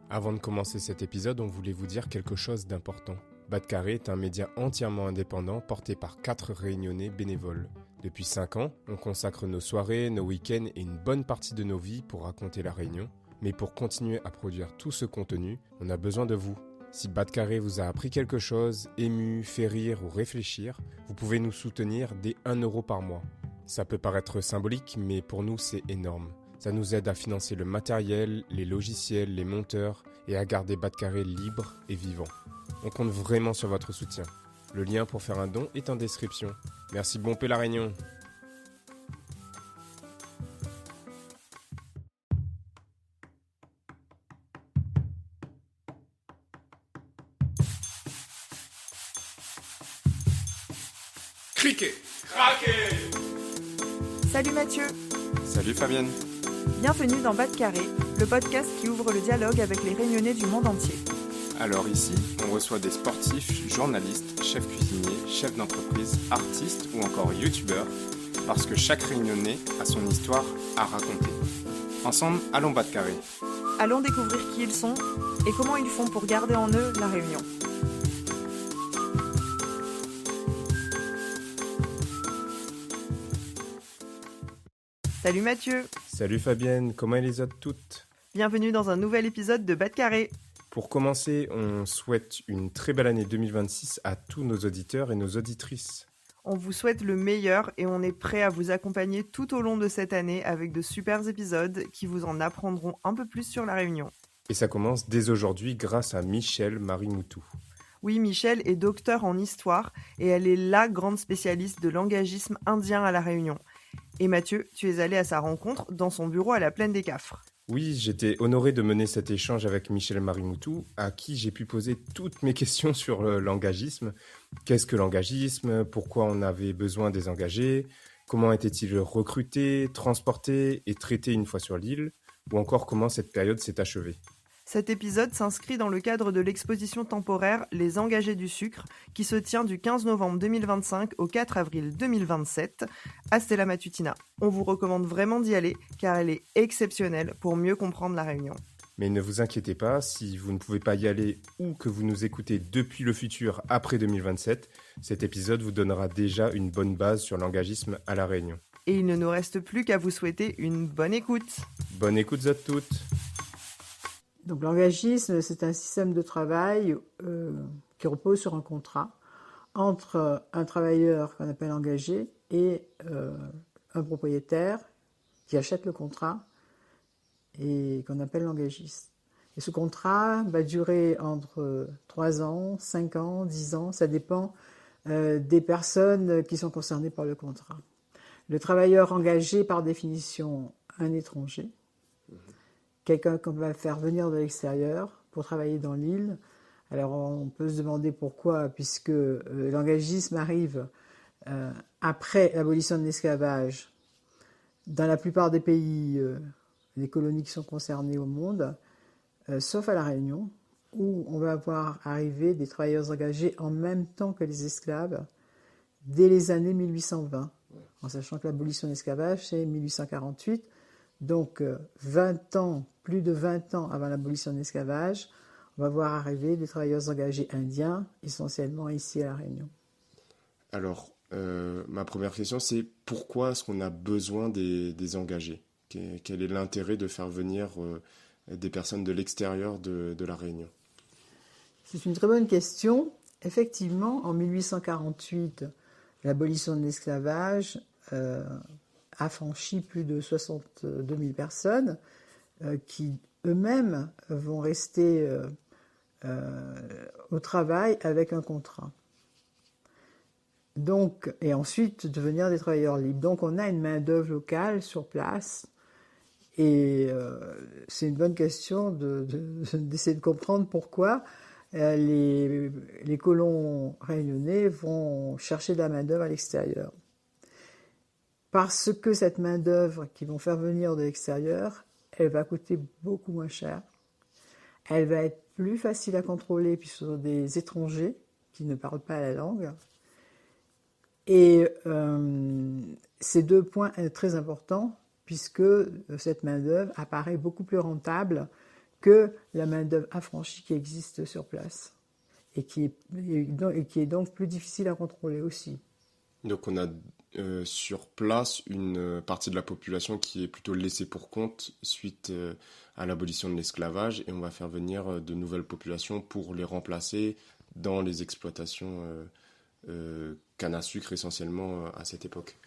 Avant de commencer cet épisode, on voulait vous dire quelque chose d'important. Batcarré est un média entièrement indépendant porté par 4 réunionnais bénévoles. Depuis 5 ans, on consacre nos soirées, nos week-ends et une bonne partie de nos vies pour raconter la Réunion. Mais pour continuer à produire tout ce contenu, on a besoin de vous. Si Batcarré vous a appris quelque chose, ému, fait rire ou réfléchir, vous pouvez nous soutenir dès 1 euro par mois. Ça peut paraître symbolique, mais pour nous c'est énorme. Ça nous aide à financer le matériel, les logiciels, les monteurs et à garder Batcarré libre et vivant. On compte vraiment sur votre soutien. Le lien pour faire un don est en description. Merci Bonpé la Réunion. Cliquez, craquez. Salut Mathieu, Salut Fabienne. bienvenue dans Batcarré, le podcast qui ouvre le dialogue avec les Réunionnais du monde entier. Alors ici, on reçoit des sportifs, journalistes, chefs cuisiniers, chefs d'entreprise, artistes ou encore youtubeurs, parce que chaque Réunionnais a son histoire à raconter. Ensemble, allons Batcarré. Allons découvrir qui ils sont et comment ils font pour garder en eux la Réunion. Salut Mathieu, Salut Fabienne, comment les autres toutes? bienvenue dans un nouvel épisode de Batcarré. Pour commencer, on souhaite une très belle année 2026 à tous nos auditeurs et nos auditrices. On vous souhaite le meilleur et on est prêt à vous accompagner tout au long de cette année avec de super épisodes qui vous en apprendront un peu plus sur la Réunion. Et ça commence dès aujourd'hui grâce à Michel Marimoutou. Oui, Michel est docteur en histoire et elle est la grande spécialiste de langagisme indien à La Réunion. Et Mathieu, tu es allé à sa rencontre dans son bureau à la Plaine des Cafres. Oui, j'étais honoré de mener cet échange avec Michel Marimoutou, à qui j'ai pu poser toutes mes questions sur le langagisme. Qu'est-ce que langagisme? Pourquoi on avait besoin des engagés? Comment était-il recruté, transporté et traité une fois sur l'île? Ou encore comment cette période s'est achevée? Cet épisode s'inscrit dans le cadre de l'exposition temporaire Les Engagés du Sucre, qui se tient du 15 novembre 2025 au 4 avril 2027 à Stella Matutina. On vous recommande vraiment d'y aller, car elle est exceptionnelle pour mieux comprendre la Réunion. Mais ne vous inquiétez pas, si vous ne pouvez pas y aller ou que vous nous écoutez depuis le futur après 2027, cet épisode vous donnera déjà une bonne base sur l'engagisme à La Réunion. Et il ne nous reste plus qu'à vous souhaiter une bonne écoute. Bonne écoute à toutes. Donc l'engagisme, c'est un système de travail qui repose sur un contrat entre un travailleur qu'on appelle engagé et un propriétaire qui achète le contrat et qu'on appelle l'engagiste. Et ce contrat va durer entre 3 ans, 5 ans, 10 ans, ça dépend des personnes qui sont concernées par le contrat. Le travailleur engagé, par définition, un étranger, quelqu'un qu'on va faire venir de l'extérieur pour travailler dans l'île. Alors on peut se demander pourquoi, puisque l'engagisme arrive après l'abolition de l'esclavage dans la plupart des pays, des colonies qui sont concernées au monde, sauf à La Réunion, où on va voir arriver des travailleurs engagés en même temps que les esclaves dès les années 1820, en sachant que l'abolition de l'esclavage c'est 1848. Donc 20 ans, plus de 20 ans avant l'abolition de l'esclavage, on va voir arriver des travailleurs engagés indiens, essentiellement ici à La Réunion. Alors, ma première question, c'est pourquoi est-ce qu'on a besoin des engagés? Quel est l'intérêt de faire venir des personnes de l'extérieur de La Réunion? C'est une très bonne question. Effectivement, en 1848, l'abolition de l'esclavage a franchi plus de 62 000 personnes qui eux-mêmes vont rester au travail avec un contrat. Donc, et ensuite devenir des travailleurs libres. Donc on a une main-d'œuvre locale sur place et c'est une bonne question d'essayer de comprendre pourquoi les colons réunionnais vont chercher de la main-d'œuvre à l'extérieur. Parce que cette main-d'œuvre qu'ils vont faire venir de l'extérieur, elle va coûter beaucoup moins cher. Elle va être plus facile à contrôler puisque ce sont des étrangers qui ne parlent pas la langue. Et ces 2 points sont très importants puisque cette main-d'œuvre apparaît beaucoup plus rentable que la main-d'œuvre affranchie qui existe sur place et qui est donc plus difficile à contrôler aussi. Donc on a sur place une partie de la population qui est plutôt laissée pour compte suite à l'abolition de l'esclavage et on va faire venir de nouvelles populations pour les remplacer dans les exploitations canne à sucre essentiellement à cette époque.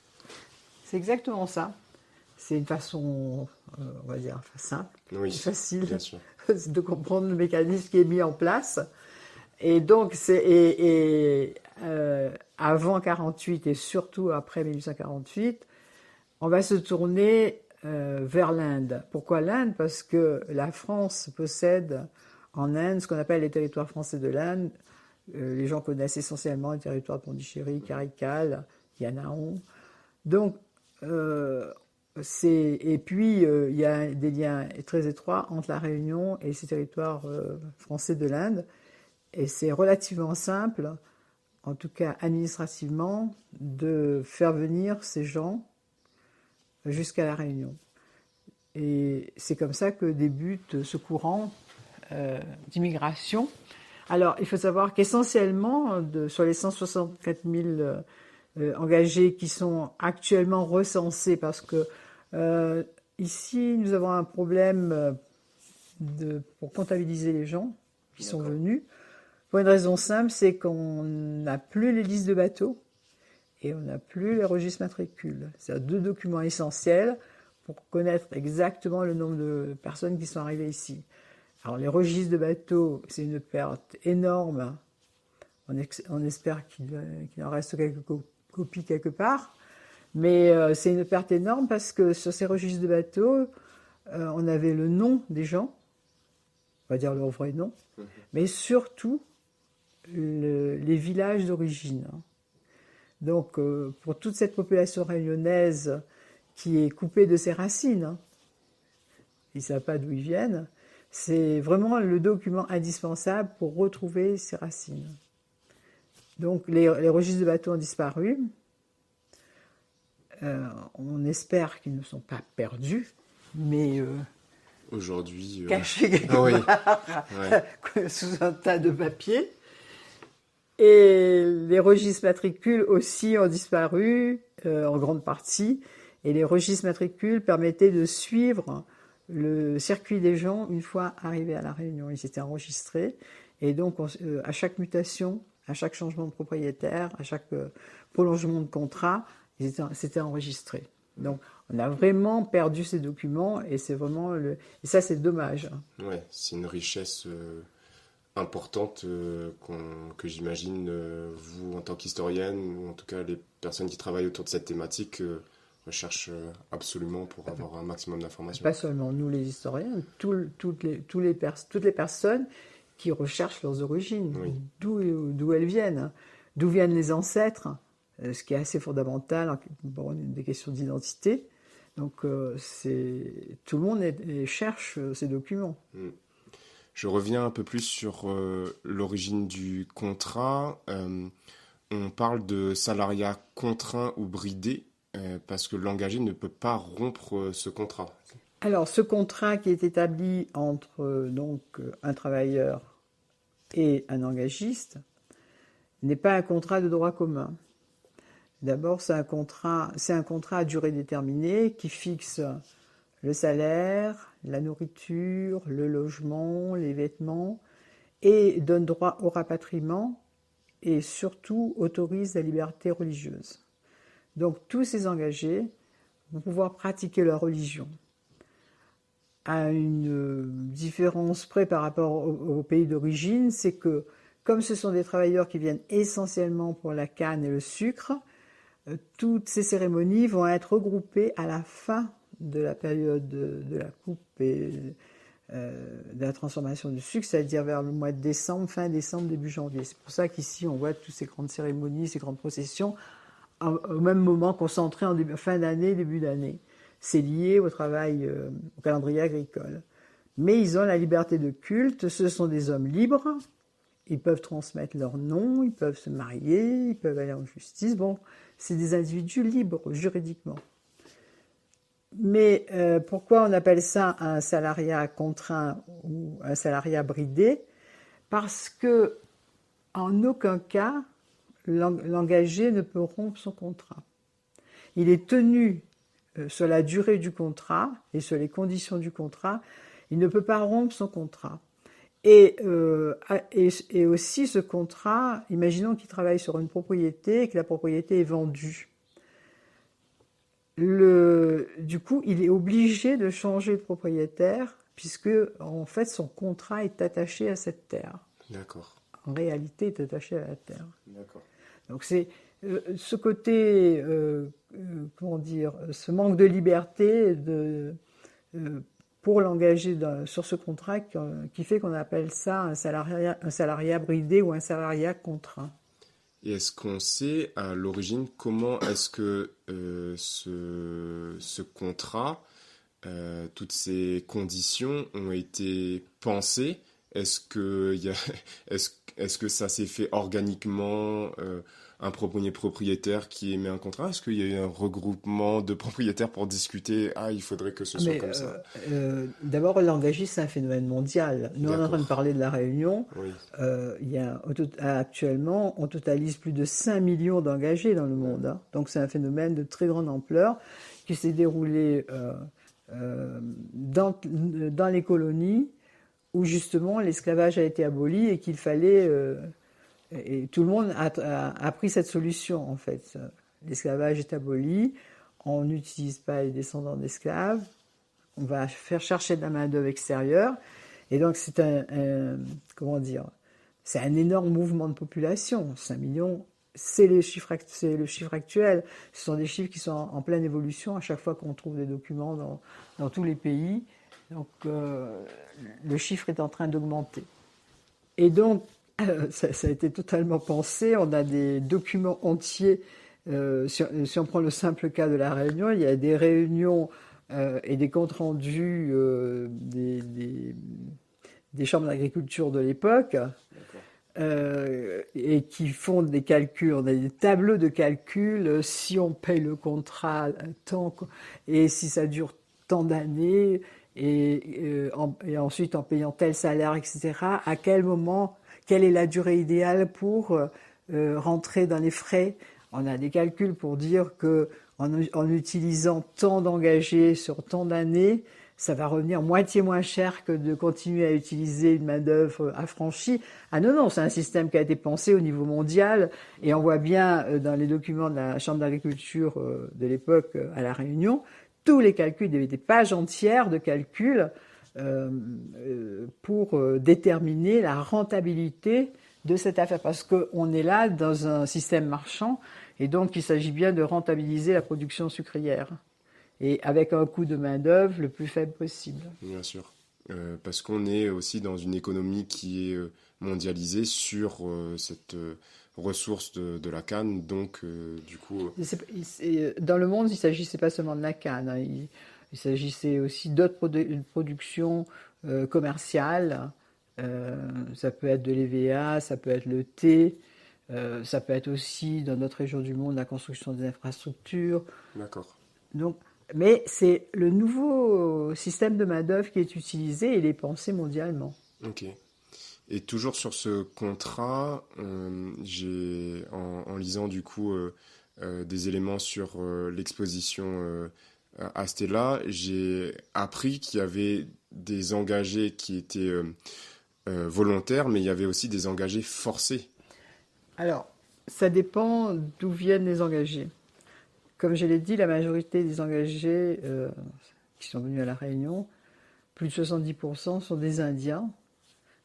C'est exactement ça. C'est une façon, on va dire, simple, Oui, facile bien sûr. de comprendre le mécanisme qui est mis en place. Et donc, avant 1948 et surtout après 1848, on va se tourner vers l'Inde. Pourquoi l'Inde? Parce que la France possède en Inde ce qu'on appelle les territoires français de l'Inde. Les gens connaissent essentiellement les territoires de Pondichéry, Karikal, Yanaon. Donc, et puis, il y a des liens très étroits entre la Réunion et ces territoires français de l'Inde. Et c'est relativement simple, en tout cas administrativement, de faire venir ces gens jusqu'à la Réunion. Et c'est comme ça que débute ce courant d'immigration. Alors, il faut savoir qu'essentiellement, sur les 164 000 engagés qui sont actuellement recensés, parce que ici, nous avons un problème pour comptabiliser les gens qui sont venus. Pour une raison simple, c'est qu'on n'a plus les listes de bateaux et on n'a plus les registres matricules. C'est deux documents essentiels pour connaître exactement le nombre de personnes qui sont arrivées ici. Alors les registres de bateaux, c'est une perte énorme. On espère qu'il en reste quelques copies quelque part. Mais c'est une perte énorme parce que sur ces registres de bateaux, on avait le nom des gens, on va dire leur vrai nom, mais surtout les villages d'origine. Donc, pour toute cette population réunionnaise qui est coupée de ses racines, ils ne savent pas d'où ils viennent, c'est vraiment le document indispensable pour retrouver ses racines. Donc, les registres de bateaux ont disparu. On espère qu'ils ne sont pas perdus, mais aujourd'hui cachés quelque oui. part Ouais. sous un tas de papier. Et les registres matricules aussi ont disparu en grande partie. Et les registres matricules permettaient de suivre le circuit des gens une fois arrivés à La Réunion. Ils étaient enregistrés. Et donc, à chaque mutation, à chaque changement de propriétaire, à chaque prolongement de contrat, c'était enregistré. Donc, on a vraiment perdu ces documents et c'est vraiment et ça, c'est dommage. Ouais, c'est une richesse importante que j'imagine vous, en tant qu'historienne, ou en tout cas les personnes qui travaillent autour de cette thématique, recherchent absolument pour avoir un maximum d'informations. Pas seulement nous les historiens, toutes les personnes qui recherchent leurs origines, Oui. d'où elles viennent, d'où viennent les ancêtres, ce qui est assez fondamental pour des questions d'identité. Donc tout le monde cherche ces documents. Je reviens un peu plus sur l'origine du contrat. On parle de salariat contraint ou bridé parce que l'engagé ne peut pas rompre ce contrat. Alors, ce contrat qui est établi entre un travailleur et un engagiste n'est pas un contrat de droit commun. D'abord, c'est un contrat à durée déterminée qui fixe le salaire, la nourriture, le logement, les vêtements et donne droit au rapatriement et surtout autorise la liberté religieuse. Donc, tous ces engagés vont pouvoir pratiquer leur religion. À une différence près par rapport au pays d'origine, c'est que comme ce sont des travailleurs qui viennent essentiellement pour la canne et le sucre, toutes ces cérémonies vont être regroupées à la fin de la période de la coupe et de la transformation du sucre, c'est-à-dire vers le mois de décembre, fin décembre, début janvier. C'est pour ça qu'ici on voit toutes ces grandes cérémonies, ces grandes processions au même moment, concentrées en fin d'année, début d'année. C'est lié au travail, au calendrier agricole. Mais ils ont la liberté de culte, ce sont des hommes libres, ils peuvent transmettre leur nom, ils peuvent se marier, ils peuvent aller en justice. Bon, c'est des individus libres juridiquement. Mais pourquoi on appelle ça un salariat contraint ou un salariat bridé? Parce que en aucun cas, l'engagé ne peut rompre son contrat. Il est tenu sur la durée du contrat et sur les conditions du contrat, il ne peut pas rompre son contrat. Et aussi ce contrat, imaginons qu'il travaille sur une propriété et que la propriété est vendue. Du coup, il est obligé de changer de propriétaire puisque, en fait, son contrat est attaché à cette terre. D'accord. En réalité, il est attaché à la terre. D'accord. Donc c'est ce côté, comment dire, ce manque de liberté pour l'engager sur ce contrat qui fait qu'on appelle ça un salariat bridé ou un salariat contraint. Et est-ce qu'on sait à l'origine comment est-ce que ce contrat, toutes ces conditions ont été pensées? Est-ce que ça s'est fait organiquement, un premier propriétaire qui émet un contrat? Est-ce qu'il y a eu un regroupement de propriétaires pour discuter? Ah, il faudrait que ce soit comme ça. D'abord, l'engagiste, c'est un phénomène mondial. Nous, on est en train de parler de la Réunion. Oui. Actuellement, on totalise plus de 5 millions d'engagés dans le monde. Hein. Donc, c'est un phénomène de très grande ampleur qui s'est déroulé dans les colonies où justement l'esclavage a été aboli et qu'il fallait... et tout le monde a pris cette solution, en fait. L'esclavage est aboli, on n'utilise pas les descendants d'esclaves, on va faire chercher de la main-d'œuvre extérieure. Et donc, c'est comment dire, c'est un énorme mouvement de population. 5 millions, c'est le chiffre actuel. Ce sont des chiffres qui sont en pleine évolution à chaque fois qu'on trouve des documents dans tous les pays. Donc, le chiffre est en train d'augmenter. Et donc, ça a été totalement pensé. On a des documents entiers. Si on prend le simple cas de la Réunion, il y a des réunions et des comptes rendus des chambres d'agriculture de l'époque et qui font des calculs. On a des tableaux de calcul. Si on paye le contrat tant et si ça dure tant d'années. Et ensuite en payant tel salaire, etc., à quel moment, quelle est la durée idéale pour rentrer dans les frais? On a des calculs pour dire qu'en utilisant tant d'engagés sur tant d'années, ça va revenir moitié moins cher que de continuer à utiliser une main-d'œuvre affranchie. Ah non, c'est un système qui a été pensé au niveau mondial et on voit bien dans les documents de la Chambre d'agriculture de l'époque à La Réunion, tous les calculs, des pages entières de calculs pour déterminer la rentabilité de cette affaire. Parce qu'on est là dans un système marchand et donc il s'agit bien de rentabiliser la production sucrière. Et avec un coût de main-d'œuvre le plus faible possible. Bien sûr. Parce qu'on est aussi dans une économie qui est mondialisée sur cette ressource de la canne, donc du coup... Dans le monde, il ne s'agissait pas seulement de la canne, hein. Il s'agissait aussi d'autres productions commerciales. Ça peut être de l'EVA, ça peut être le thé, ça peut être aussi, dans d'autres régions du monde, la construction des infrastructures. D'accord. Donc, mais c'est le nouveau système de main-d'œuvre qui est utilisé et il est pensé mondialement. Ok. Et toujours sur ce contrat, en lisant du coup des éléments sur l'exposition à Stella, j'ai appris qu'il y avait des engagés qui étaient volontaires, mais il y avait aussi des engagés forcés. Alors, ça dépend d'où viennent les engagés. Comme je l'ai dit, la majorité des engagés qui sont venus à La Réunion, plus de 70% sont des Indiens.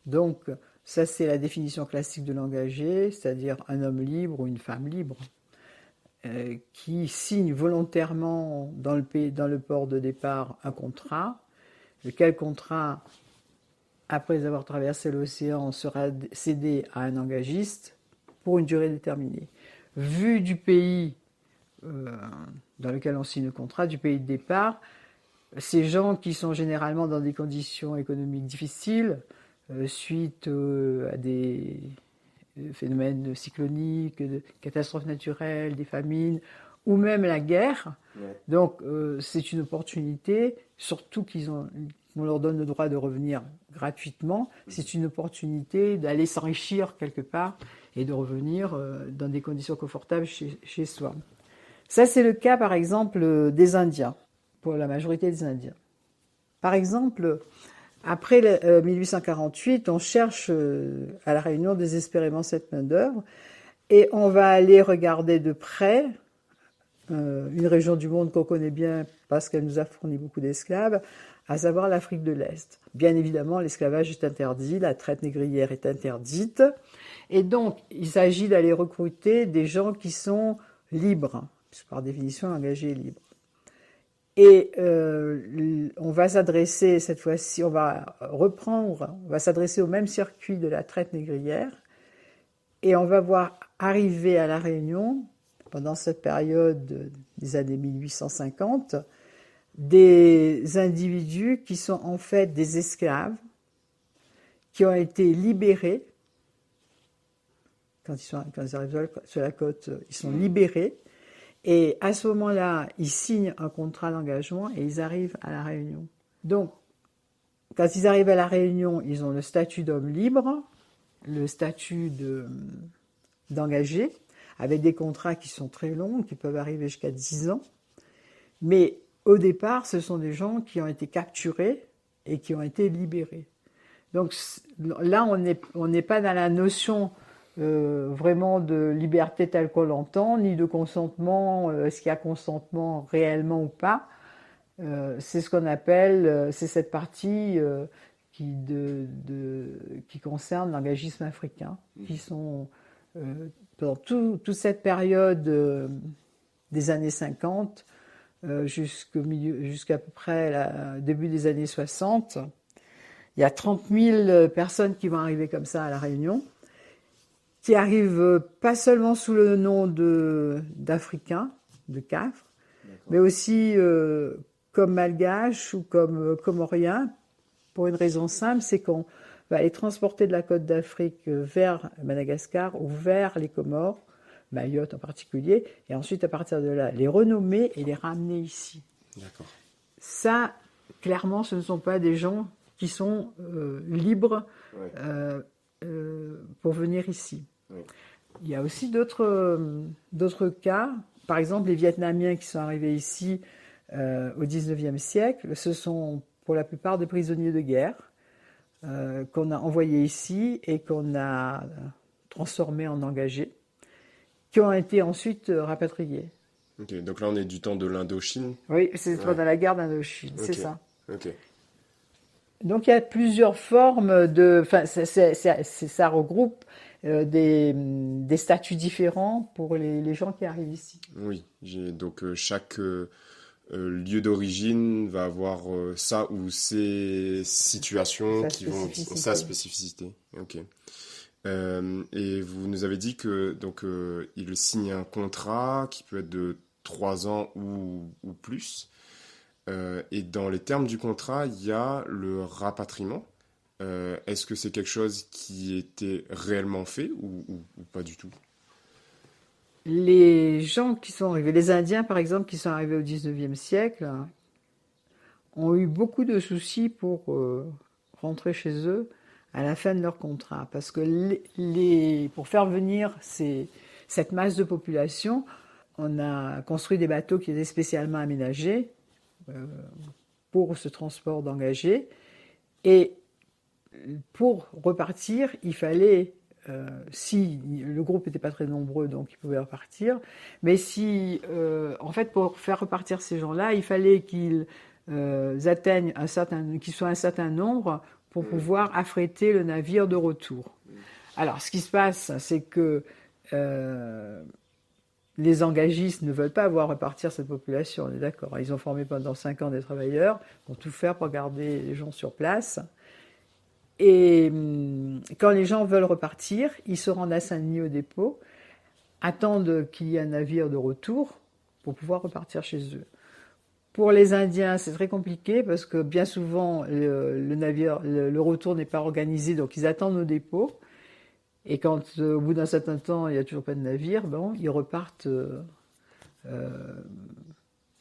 Donc, ça, c'est la définition classique de l'engagé, c'est-à-dire un homme libre ou une femme libre, qui signe volontairement dans le port de départ un contrat, lequel contrat, après avoir traversé l'océan, sera cédé à un engagiste pour une durée déterminée. Vu du pays dans lequel on signe le contrat, du pays de départ, ces gens qui sont généralement dans des conditions économiques difficiles, suite à des phénomènes cycloniques, de catastrophes naturelles, des famines, ou même la guerre. Ouais. Donc, c'est une opportunité, surtout qu'on leur donne le droit de revenir gratuitement. C'est une opportunité d'aller s'enrichir quelque part et de revenir dans des conditions confortables chez soi. Ça, c'est le cas, par exemple, des Indiens, pour la majorité des Indiens. Par exemple, après 1848, on cherche à La Réunion désespérément cette main-d'œuvre et on va aller regarder de près une région du monde qu'on connaît bien parce qu'elle nous a fourni beaucoup d'esclaves, à savoir l'Afrique de l'Est. Bien évidemment, l'esclavage est interdit, la traite négrière est interdite, et donc il s'agit d'aller recruter des gens qui sont libres, puisque par définition, l'engagé est libre. Et on va s'adresser cette fois-ci, on va s'adresser au même circuit de la traite négrière, et on va voir arriver à La Réunion, pendant cette période des années 1850, des individus qui sont en fait des esclaves, qui ont été libérés. Quand ils arrivent sur la côte, ils sont libérés. Et à ce moment-là, ils signent un contrat d'engagement et ils arrivent à La Réunion. Donc, quand ils arrivent à La Réunion, ils ont le statut d'homme libre, le statut d'engagé, avec des contrats qui sont très longs, qui peuvent arriver jusqu'à 10 ans. Mais au départ, ce sont des gens qui ont été capturés et qui ont été libérés. Donc là, on n'est pas dans la notion vraiment de liberté telle qu'on l'entend, ni de consentement, est-ce qu'il y a consentement réellement ou pas. C'est ce qu'on appelle, c'est cette partie qui concerne l'engagisme africain, qui sont pendant toute cette période des années 50 jusqu'à peu près début des années 60, il y a 30 000 personnes qui vont arriver comme ça à La Réunion, qui arrivent pas seulement sous le nom d'Africains, de Cafres, mais aussi comme Malgaches ou comme Comoriens, pour une raison simple, c'est qu'on va les transporter de la côte d'Afrique vers Madagascar ou vers les Comores, Mayotte en particulier, et ensuite à partir de là, les renommer et les ramener ici. D'accord. Ça, clairement, ce ne sont pas des gens qui sont libres pour venir ici. Oui. Il y a aussi d'autres cas. Par exemple, les Vietnamiens qui sont arrivés ici au XIXe siècle, ce sont pour la plupart des prisonniers de guerre qu'on a envoyés ici et qu'on a transformés en engagés, qui ont été ensuite rapatriés. Ok, donc là on est du temps de l'Indochine. Oui, c'est pendant la guerre d'Indochine, c'est ça. Ok. Donc il y a plusieurs formes ça regroupe des statuts différents pour les gens qui arrivent ici. Oui, donc chaque lieu d'origine va avoir ça ou ses situations sa spécificité. Ok. Et vous nous avez dit que donc il signe un contrat qui peut être de 3 ans ou plus. Et dans les termes du contrat, il y a le rapatriement. Est-ce que c'est quelque chose qui était réellement fait ou pas du tout? Les gens qui sont arrivés, les Indiens par exemple, qui sont arrivés au XIXe siècle, ont eu beaucoup de soucis pour rentrer chez eux à la fin de leur contrat. Parce que pour faire venir cette masse de population, on a construit des bateaux qui étaient spécialement aménagés pour ce transport d'engagés. Et pour repartir, il fallait, si le groupe n'était pas très nombreux, donc ils pouvaient repartir, mais en fait, pour faire repartir ces gens-là, il fallait qu'ils atteignent qu'ils soient un certain nombre pour pouvoir affréter le navire de retour. Alors, ce qui se passe, c'est que les engagistes ne veulent pas voir repartir cette population, on est d'accord. Ils ont formé pendant 5 ans des travailleurs, ils vont tout faire pour garder les gens sur place. Et quand les gens veulent repartir, ils se rendent à Saint-Denis au dépôt, attendent qu'il y ait un navire de retour pour pouvoir repartir chez eux. Pour les Indiens, c'est très compliqué parce que bien souvent, le retour n'est pas organisé, donc ils attendent au dépôt. Et quand, au bout d'un certain temps, il n'y a toujours pas de navire, ils repartent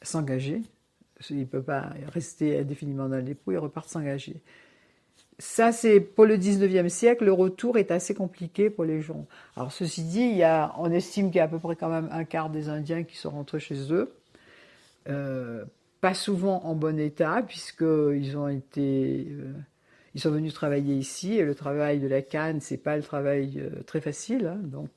s'engager. Il ne peut pas rester indéfiniment dans le dépôt, ils repartent s'engager. Ça, c'est pour le 19e siècle, le retour est assez compliqué pour les gens. Alors, ceci dit, on estime qu'il y a à peu près quand même un quart des Indiens qui sont rentrés chez eux. Pas souvent en bon état, puisqu'ils ils sont venus travailler ici, et le travail de la canne, c'est pas le travail très facile, hein, donc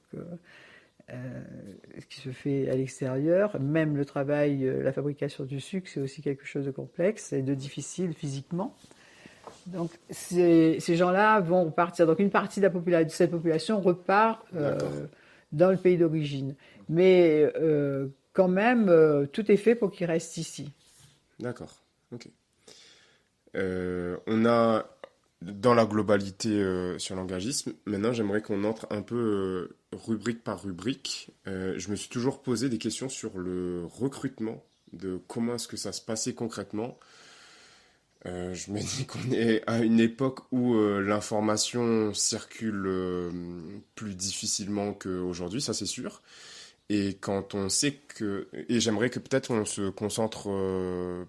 qui se fait à l'extérieur. Même le travail, la fabrication du sucre, c'est aussi quelque chose de complexe et de difficile physiquement. Donc ces gens-là vont repartir. Donc une partie de cette population repart dans le pays d'origine. Mais quand même, tout est fait pour qu'ils restent ici. D'accord, ok. On a, dans la globalité sur l'engagisme, maintenant j'aimerais qu'on entre un peu rubrique par rubrique. Je me suis toujours posé des questions sur le recrutement, de comment est-ce que ça se passait concrètement. Je me dis qu'on est à une époque où l'information circule plus difficilement qu'aujourd'hui, ça c'est sûr. Et quand on sait que... Et j'aimerais que peut-être on se concentre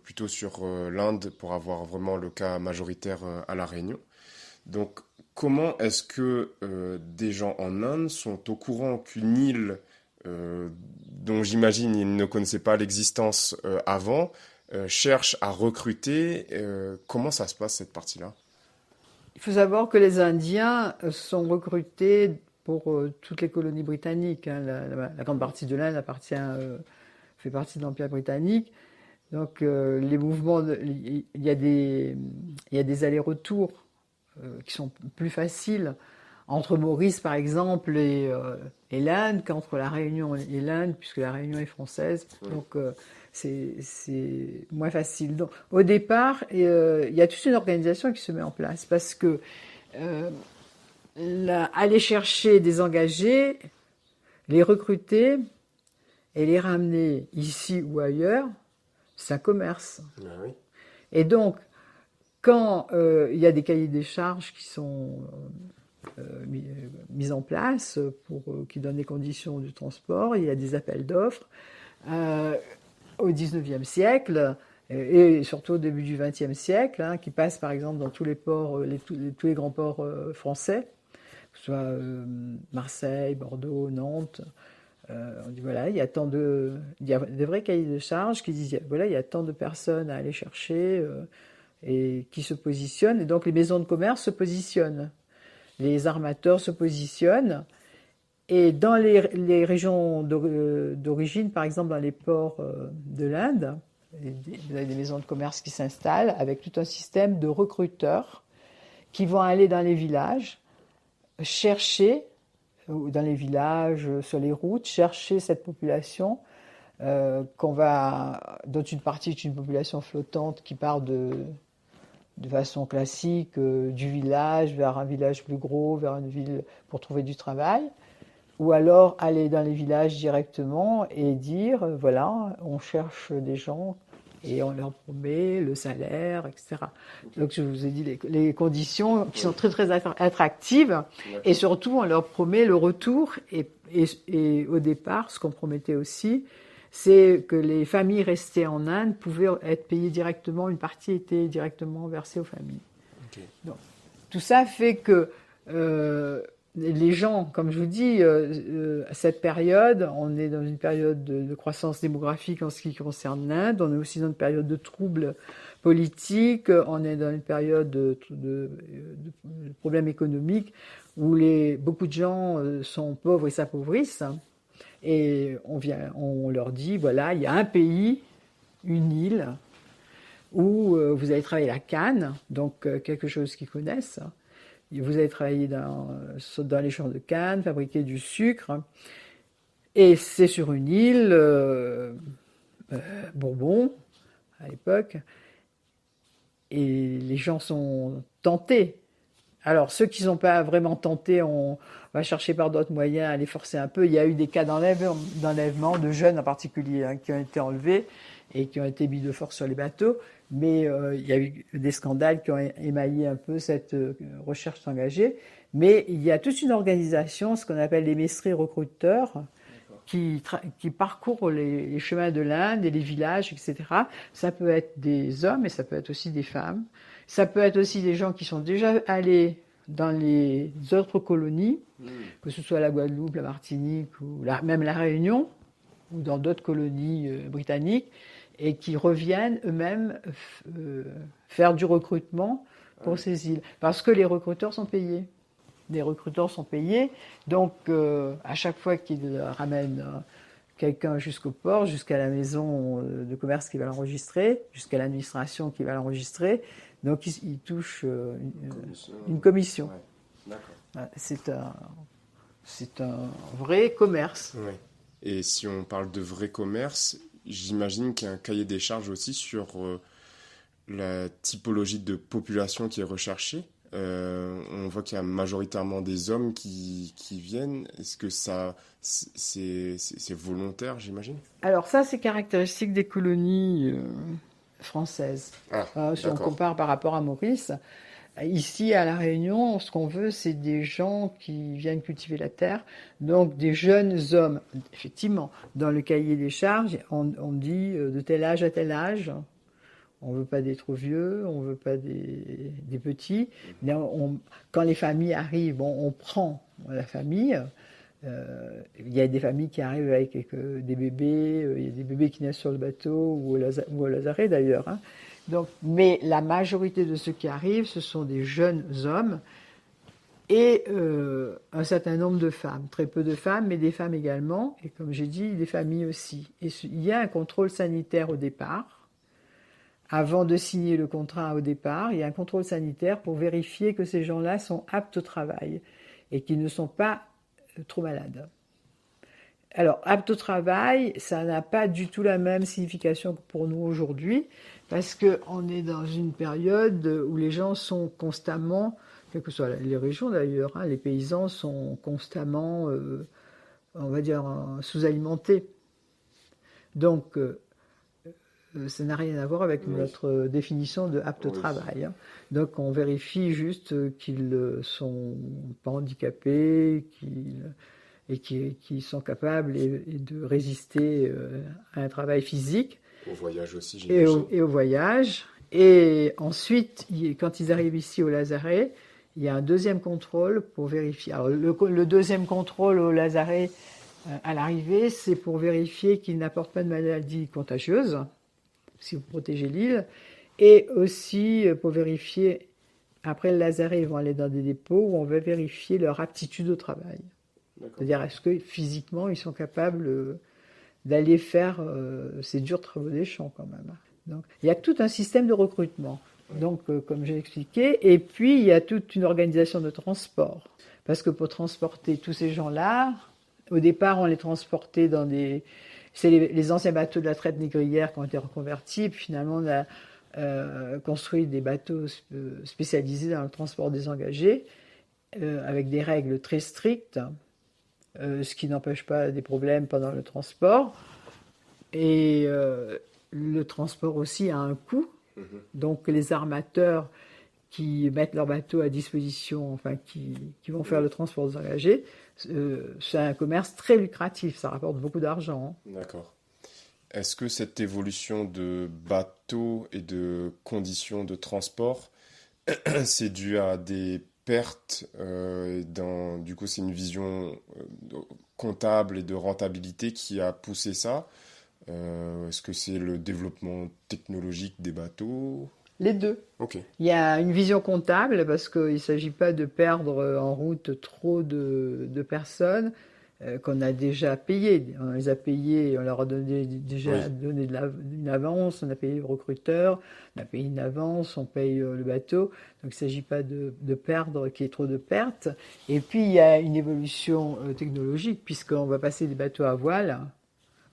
plutôt sur l'Inde pour avoir vraiment le cas majoritaire à La Réunion. Donc, comment est-ce que des gens en Inde sont au courant qu'une île dont j'imagine ils ne connaissaient pas l'existence avant cherche à recruter? Comment ça se passe cette partie-là? Il faut savoir que les Indiens sont recrutés pour toutes les colonies britanniques. Hein. La grande partie de l'Inde fait partie de l'Empire britannique. Donc les mouvements, il y a des allers-retours qui sont plus faciles entre Maurice par exemple et l'Inde qu'entre la Réunion et l'Inde, puisque la Réunion est française. Donc c'est moins facile. Donc, au départ, il y a toute une organisation qui se met en place parce que aller chercher des engagés, les recruter et les ramener ici ou ailleurs, c'est un commerce. Ah oui. Et donc, quand il y a des cahiers des charges qui sont mis en place qui donnent les conditions du transport, il y a des appels d'offres. Au XIXe siècle, et surtout au début du XXe siècle, hein, qui passent par exemple dans tous les ports, tous les grands ports français, que ce soit Marseille, Bordeaux, Nantes. On dit voilà, il y a des vrais cahiers de charges qui disent voilà, il y a tant de personnes à aller chercher et qui se positionnent. Et donc les maisons de commerce se positionnent, les armateurs se positionnent. Et dans les régions d'origine, par exemple dans les ports de l'Inde, vous avez des maisons de commerce qui s'installent avec tout un système de recruteurs qui vont aller dans les villages, chercher, dans les villages, sur les routes, chercher cette population dont une partie est une population flottante qui part de façon classique du village vers un village plus gros, vers une ville pour trouver du travail. Ou alors aller dans les villages directement et dire, voilà, on cherche des gens et on leur promet le salaire, etc. Donc je vous ai dit les conditions qui sont très très attractives et surtout on leur promet le retour et au départ, ce qu'on promettait aussi, c'est que les familles restées en Inde pouvaient être payées directement, une partie était directement versée aux familles. Okay. Donc, tout ça fait que... les gens, comme je vous dis, à cette période, on est dans une période de croissance démographique en ce qui concerne l'Inde, on est aussi dans une période de troubles politiques, on est dans une période de problèmes économiques où beaucoup de gens sont pauvres et s'appauvrissent. Et on leur dit, voilà, il y a un pays, une île, où vous allez travailler la canne, donc quelque chose qu'ils connaissent. Vous allez travailler dans les champs de canne, fabriquer du sucre. Et c'est sur une île, Bourbon, à l'époque. Et les gens sont tentés. Alors, ceux qui ne sont pas vraiment tentés, on va chercher par d'autres moyens à les forcer un peu. Il y a eu des cas d'enlèvement de jeunes en particulier hein, qui ont été enlevés et qui ont été mis de force sur les bateaux. Mais il y a eu des scandales qui ont émaillé un peu cette recherche engagée. Mais il y a toute une organisation, ce qu'on appelle les maîtries recruteurs, qui parcourent les chemins de l'Inde et les villages, etc. Ça peut être des hommes et ça peut être aussi des femmes. Ça peut être aussi des gens qui sont déjà allés dans les autres colonies, que ce soit la Guadeloupe, la Martinique ou même la Réunion, ou dans d'autres colonies britanniques, et qui reviennent eux-mêmes faire du recrutement pour ces îles. Parce que les recruteurs sont payés. Les recruteurs sont payés, donc à chaque fois qu'ils ramènent quelqu'un jusqu'au port, jusqu'à la maison de commerce qui va l'enregistrer, jusqu'à l'administration qui va l'enregistrer, donc ils touchent une commission. Ouais. D'accord. C'est un vrai commerce. Ouais. Et si on parle de vrai commerce, j'imagine qu'il y a un cahier des charges aussi sur la typologie de population qui est recherchée. On voit qu'il y a majoritairement des hommes qui viennent. Est-ce que ça, c'est volontaire, j'imagine? Alors ça, c'est caractéristique des colonies françaises. Si on compare par rapport à Maurice, ici à La Réunion, ce qu'on veut, c'est des gens qui viennent cultiver la terre, donc des jeunes hommes. Effectivement, dans le cahier des charges, on dit de tel âge à tel âge. On ne veut pas des trop vieux, on ne veut pas des petits. Mais quand les familles arrivent, on prend la famille. Il y a des familles qui arrivent avec des bébés. Il y a des bébés qui naissent sur le bateau ou au lazaret d'ailleurs. Hein. Donc, mais la majorité de ceux qui arrivent, ce sont des jeunes hommes et un certain nombre de femmes. Très peu de femmes, mais des femmes également. Et comme j'ai dit, des familles aussi. Et il y a un contrôle sanitaire au départ. Avant de signer le contrat au départ, il y a un contrôle sanitaire pour vérifier que ces gens-là sont aptes au travail et qu'ils ne sont pas trop malades. Alors, aptes au travail, ça n'a pas du tout la même signification que pour nous aujourd'hui, parce qu'on est dans une période où les gens sont constamment, quelles que soient les régions d'ailleurs, hein, les paysans sont constamment, on va dire, sous-alimentés. Donc, ça n'a rien à voir avec notre définition de apte au travail. Hein. Donc on vérifie juste qu'ils ne sont pas handicapés et qu'ils sont capables de résister à un travail physique. Au voyage aussi, j'imagine. Et au voyage. Et ensuite, quand ils arrivent ici au lazaret, il y a un deuxième contrôle pour vérifier. Alors, le deuxième contrôle au lazaret à l'arrivée, c'est pour vérifier qu'ils n'apportent pas de maladies contagieuses, si vous protégez l'île, et aussi pour vérifier, après le lazaret, ils vont aller dans des dépôts où on va vérifier leur aptitude au travail. D'accord. C'est-à-dire, est-ce que physiquement, ils sont capables d'aller faire ces durs travaux des champs quand même. Donc, il y a tout un système de recrutement, donc, comme j'ai expliqué, et puis il y a toute une organisation de transport, parce que pour transporter tous ces gens-là, au départ, on les transportait dans des... C'est les anciens bateaux de la traite négrière qui ont été reconvertis. Puis finalement, on a construit des bateaux spécialisés dans le transport des engagés, avec des règles très strictes, ce qui n'empêche pas des problèmes pendant le transport. Et le transport aussi a un coût. Donc les armateurs qui mettent leurs bateaux à disposition, enfin qui vont faire le transport des engagés, c'est un commerce très lucratif, ça rapporte beaucoup d'argent. Hein. D'accord. Est-ce que cette évolution de bateaux et de conditions de transport, c'est dû à des pertes du coup, c'est une vision comptable et de rentabilité qui a poussé ça? Est-ce que c'est le développement technologique des bateaux? Les deux. Okay. Il y a une vision comptable parce qu'il ne s'agit pas de perdre en route trop de personnes qu'on a déjà payées. On les a payées, on leur a donné une avance, on a payé le recruteur, on a payé une avance, on paye le bateau. Donc il ne s'agit pas de perdre, qu'il y ait trop de pertes. Et puis il y a une évolution technologique puisqu'on va passer des bateaux à voile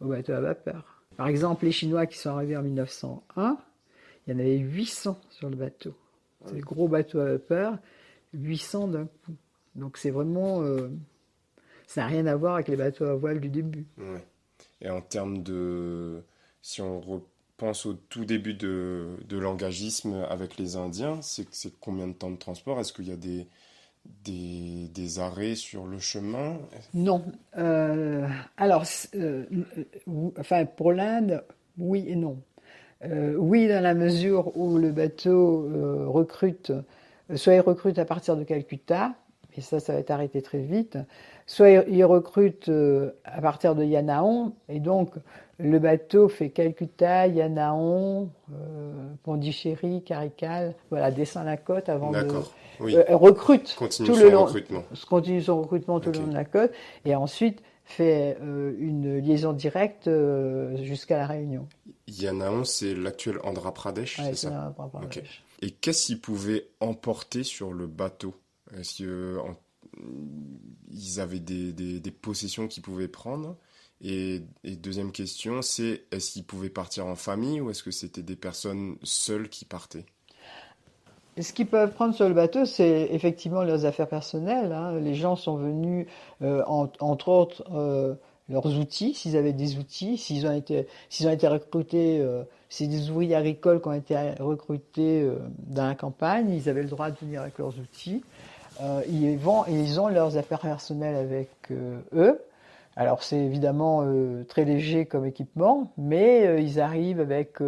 aux bateaux à vapeur. Par exemple, les Chinois qui sont arrivés en 1901, il y en avait 800 sur le bateau. C'est des gros bateaux à vapeur, 800 d'un coup. Donc c'est vraiment... ça n'a rien à voir avec les bateaux à voile du début. Ouais. Et en termes de... Si on repense au tout début de l'engagisme avec les Indiens, c'est combien de temps de transport? Est-ce qu'il y a des des arrêts sur le chemin? Non. Enfin, pour l'Inde, oui et non. Oui, dans la mesure où le bateau soit il recrute à partir de Calcutta, et ça va être arrêté très vite, soit il recrute à partir de Yanaon, et donc le bateau fait Calcutta, Yanaon, Pondichéry, Karikal, voilà, descend la côte avant D'accord, oui. Recrute Continue tout son le long, recrutement. continue son recrutement tout le long de la côte, et ensuite fait une liaison directe jusqu'à La Réunion. Yanaon, c'est l'actuel Andhra Pradesh, Ouais, c'est ça? Ok. Et qu'est-ce qu'ils pouvaient emporter sur le bateau? Est-ce qu'ils avaient des possessions qu'ils pouvaient prendre? Et deuxième question, c'est est-ce qu'ils pouvaient partir en famille ou est-ce que c'était des personnes seules qui partaient? Ce qu'ils peuvent prendre sur le bateau, c'est effectivement leurs affaires personnelles, hein. Les gens sont venus, entre autres, leurs outils, s'ils avaient des outils, s'ils ont été recrutés, c'est des ouvriers agricoles qui ont été recrutés dans la campagne, ils avaient le droit de venir avec leurs outils. Ils ont leurs affaires personnelles avec eux. Alors c'est évidemment très léger comme équipement, mais ils arrivent avec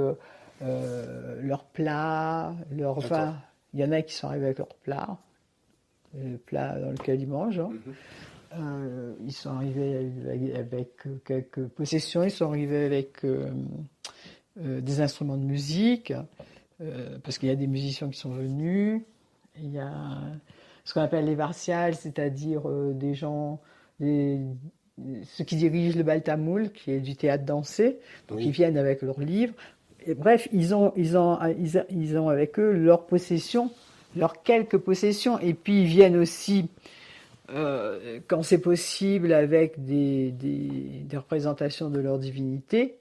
leurs plats, leurs vins. Il y en a qui sont arrivés avec leurs plats, le plat dans lequel ils mangent. Hein. Ils sont arrivés avec quelques possessions, ils sont arrivés avec des instruments de musique, parce qu'il y a des musiciens qui sont venus. Il y a ce qu'on appelle les varsiales, c'est-à-dire des gens, ceux qui dirigent le bal tamoul, qui est du théâtre dansé, donc ils viennent avec leurs livres. Et bref, ils ont avec eux leurs possessions, leurs quelques possessions, et puis ils viennent aussi, quand c'est possible, avec des représentations de leur divinité.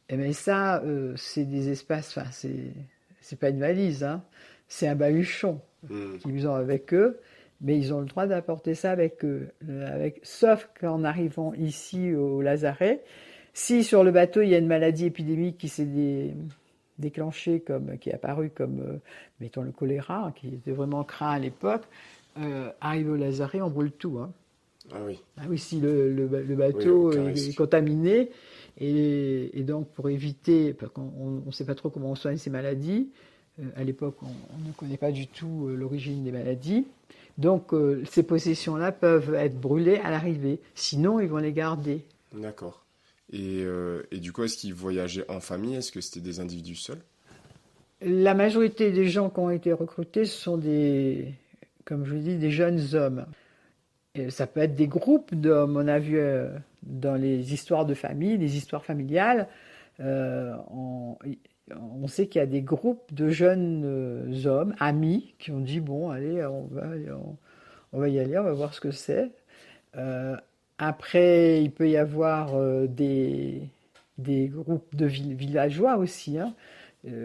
Et bien ça, c'est des espaces, enfin, c'est pas une valise, hein, c'est un baluchon qu'ils ont avec eux, mais ils ont le droit d'apporter ça avec eux, sauf qu'en arrivant ici au lazaret, si sur le bateau il y a une maladie épidémique qui s'est déclenchée, qui est apparue comme, mettons le choléra, hein, qui était vraiment craint à l'époque, arrive au lazaret, on brûle tout. Hein. Ah oui. Ah oui, si le bateau est contaminé, et donc pour éviter, parce qu'on ne sait pas trop comment on soigne ces maladies, à l'époque on ne connaît pas du tout l'origine des maladies, donc ces possessions-là peuvent être brûlées à l'arrivée, sinon ils vont les garder. D'accord. Et du coup, est-ce qu'ils voyageaient en famille? Est-ce que c'était des individus seuls? La majorité des gens qui ont été recrutés sont comme je vous dis, des jeunes hommes. Et ça peut être des groupes d'hommes. On a vu dans les histoires de famille, les histoires familiales, on sait qu'il y a des groupes de jeunes hommes, amis, qui ont dit, bon, allez, on va y aller, on va voir ce que c'est. Après, il peut y avoir des groupes de villageois aussi. Hein.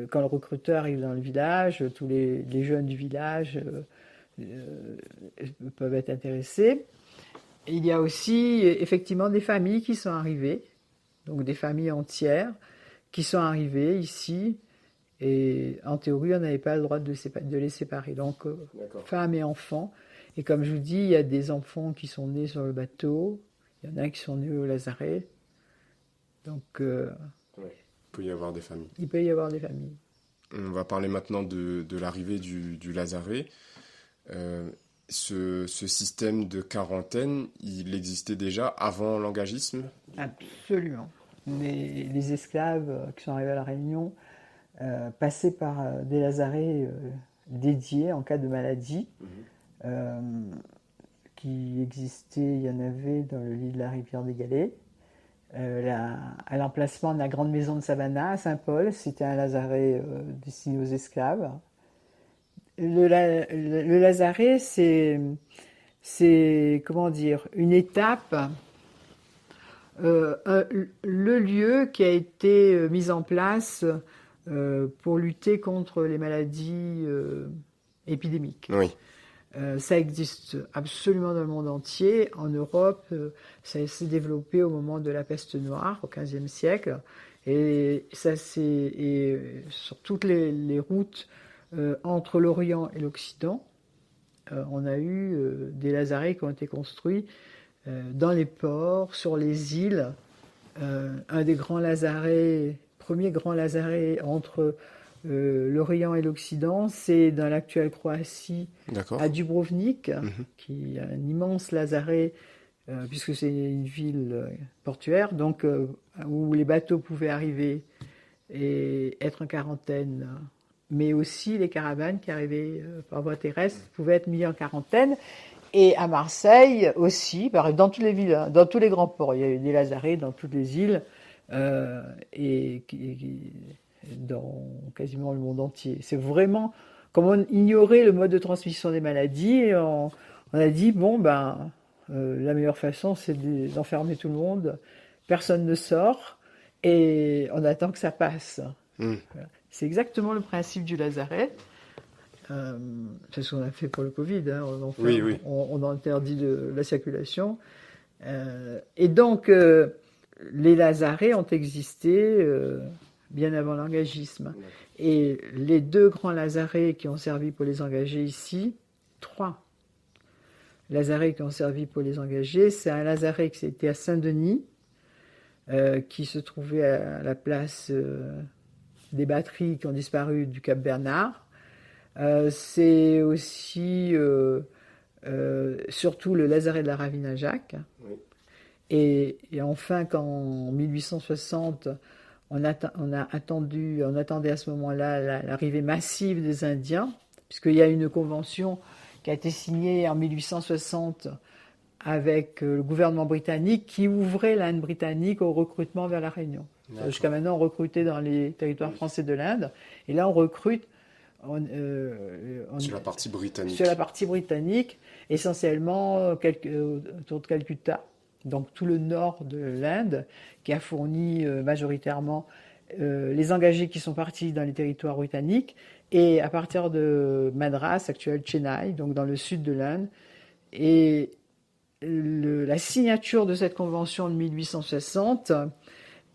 Quand le recruteur arrive dans le village, tous les jeunes du village peuvent être intéressés. Et il y a aussi effectivement des familles qui sont arrivées, donc des familles entières qui sont arrivées ici. Et en théorie, on n'avait pas le droit de les séparer. Donc, femmes et enfants. Et comme je vous dis, il y a des enfants qui sont nés sur le bateau. Il y en a qui sont nés au lazaret. Donc, il peut y avoir des familles. Il peut y avoir des familles. On va parler maintenant de l'arrivée du lazaret. Ce système de quarantaine, il existait déjà avant l'engagisme? Absolument. Les esclaves qui sont arrivés à La Réunion passaient par des lazarets dédiés en cas de maladie. Qui existait, il y en avait dans le lit de la rivière des Galets. À l'emplacement de la grande maison de Savannah, à Saint-Paul, c'était un lazaret destiné aux esclaves. Le lazaret, c'est comment dire, une étape, le lieu qui a été mis en place pour lutter contre les maladies épidémiques. Oui. Ça existe absolument dans le monde entier. En Europe, ça s'est développé au moment de la peste noire, au XVe siècle. Et ça sur toutes les routes entre l'Orient et l'Occident. on a eu des lazarets qui ont été construits dans les ports, sur les îles. Un des grands lazarets, premier grand lazaret entre l'Orient et l'Occident, c'est dans l'actuelle Croatie, D'accord. à Dubrovnik, Mhm. qui est un immense lazaret, puisque c'est une ville portuaire, donc où les bateaux pouvaient arriver et être en quarantaine, mais aussi les caravanes qui arrivaient par voie terrestre pouvaient être mis en quarantaine. Et à Marseille aussi, dans toutes les villes, hein, dans tous les grands ports, il y a eu des lazarets dans toutes les îles et dans quasiment le monde entier. C'est vraiment, comme on ignorait le mode de transmission des maladies, et on a dit bon la meilleure façon c'est d'enfermer tout le monde, personne ne sort et on attend que ça passe. Voilà. C'est exactement le principe du lazaret. C'est ce qu'on a fait pour le Covid, hein. Oui. On interdit la circulation. Et donc, les lazarets ont existé bien avant l'engagisme. Et les deux grands lazarets qui ont servi pour les engagés ici, trois lazarets qui ont servi pour les engagés, c'est un lazaret qui était à Saint-Denis, qui se trouvait à la place des batteries qui ont disparu du Cap Bernard. C'est aussi surtout le lazaret de la Ravine-à-Jacques. Oui. Et enfin, qu'en 1860, on attendait à ce moment-là l'arrivée massive des Indiens, puisqu'il y a une convention qui a été signée en 1860 avec le gouvernement britannique qui ouvrait l'Inde britannique au recrutement vers la Réunion. Jusqu'à maintenant, on recrutait dans les territoires français de l'Inde, et là, on recrute sur la partie britannique. Sur la partie britannique, essentiellement autour de Calcutta, donc tout le nord de l'Inde, qui a fourni majoritairement les engagés qui sont partis dans les territoires britanniques, et à partir de Madras, actuel Chennai, donc dans le sud de l'Inde. Et la signature de cette convention de 1860,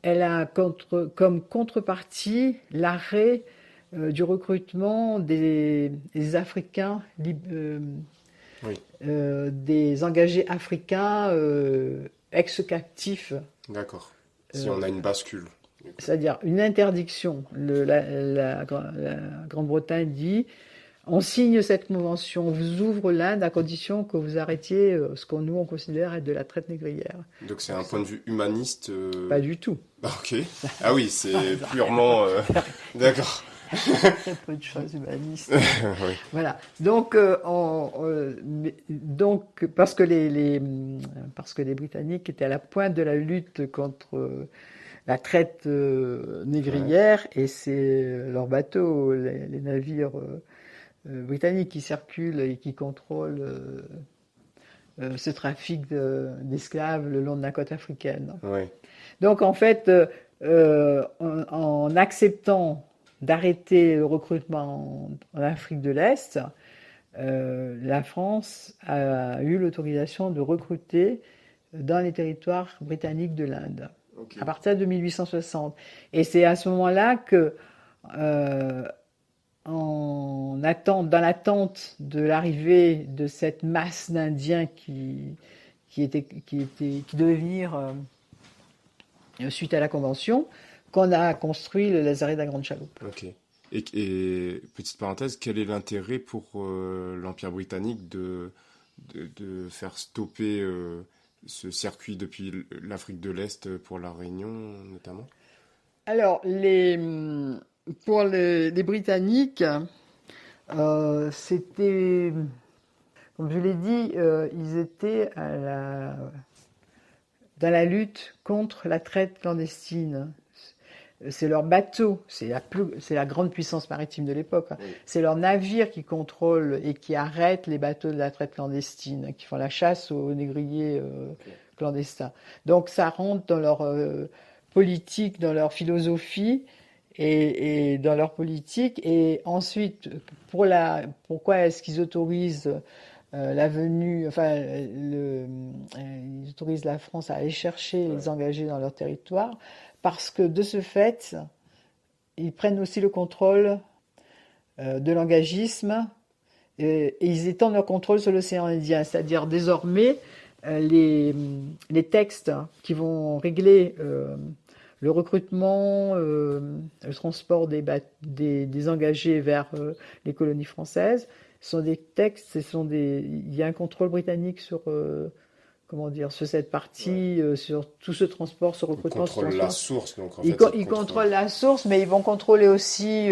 elle a comme contrepartie l'arrêt du recrutement des Africains, des engagés africains ex-captifs. D'accord. Si on a une bascule. C'est-à-dire une interdiction. La Grande-Bretagne dit on signe cette convention, on vous ouvre l'Inde à condition que vous arrêtiez ce qu'on nous on considère être de la traite négrière. Donc c'est un point de vue humaniste Pas du tout. Ok. Ah oui, c'est purement... D'accord. Très peu de choses humanistes. Oui. Voilà. Donc, parce que les Britanniques étaient à la pointe de la lutte contre la traite négrière, et c'est leurs bateaux, les navires britanniques qui circulent et qui contrôlent ce trafic d'esclaves le long de la côte africaine. Oui. Donc, en fait, en acceptant d'arrêter le recrutement en Afrique de l'Est, la France a eu l'autorisation de recruter dans les territoires britanniques de l'Inde, à partir de 1860. Et c'est à ce moment-là que, dans l'attente de l'arrivée de cette masse d'Indiens qui devait venir suite à la Convention, qu'on a construit le lazaret de la Grande Chaloupe. Ok. Et petite parenthèse, quel est l'intérêt pour l'Empire britannique de faire stopper ce circuit depuis l'Afrique de l'Est pour la Réunion, notamment ? Alors, pour les Britanniques, c'était, comme je l'ai dit, ils étaient dans la lutte contre la traite clandestine. C'est leur bateau, c'est la grande puissance maritime de l'époque. Oui. C'est leurs navires qui contrôlent et qui arrêtent les bateaux de la traite clandestine, qui font la chasse aux négriers clandestins. Donc ça rentre dans leur politique, dans leur philosophie et dans leur politique. Et ensuite, pourquoi est-ce qu'ils autorisent la venue, ils autorisent la France à aller chercher les engagés dans leur territoire? Parce que de ce fait, ils prennent aussi le contrôle de l'engagisme et ils étendent leur contrôle sur l'océan Indien. C'est-à-dire désormais, les textes qui vont régler le recrutement, le transport des engagés vers les colonies françaises, sont des textes, il y a un contrôle britannique sur, sur cette partie, sur tout ce transport, ce recrutement. Ils contrôlent la source, donc en fait. Ils contrôlent la source, mais ils vont contrôler aussi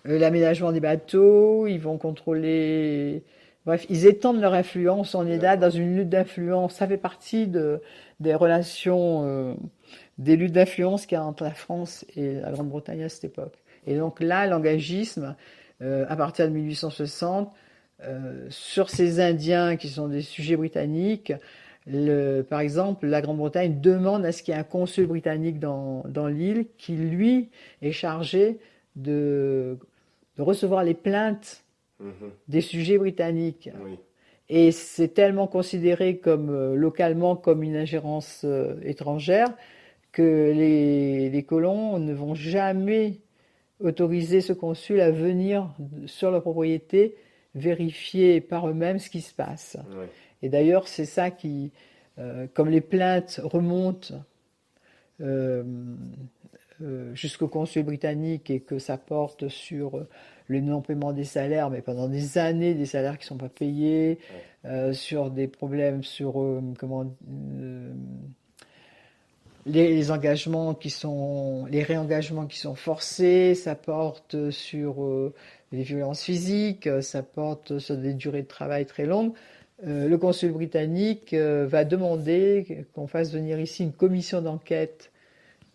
l'aménagement des bateaux, ils vont contrôler... Bref, ils étendent leur influence. On est là dans une lutte d'influence. Ça fait partie des relations, des luttes d'influence qu'il y a entre la France et la Grande-Bretagne à cette époque. Et donc là, l'engagisme, à partir de 1860, sur ces Indiens qui sont des sujets britanniques, par exemple, la Grande-Bretagne demande à ce qu'il y ait un consul britannique dans l'île qui, lui, est chargé de recevoir les plaintes des sujets britanniques. Oui. Et c'est tellement considéré localement comme une ingérence étrangère que les colons ne vont jamais autoriser ce consul à venir sur leur propriété vérifier par eux-mêmes ce qui se passe. Oui. Et d'ailleurs, c'est ça qui, comme les plaintes remontent jusqu'au consul britannique et que ça porte sur le non-paiement des salaires, mais pendant des années, des salaires qui ne sont pas payés, sur des problèmes sur les engagements les réengagements qui sont forcés, ça porte sur les violences physiques, ça porte sur des durées de travail très longues. Le consul britannique va demander qu'on fasse venir ici une commission d'enquête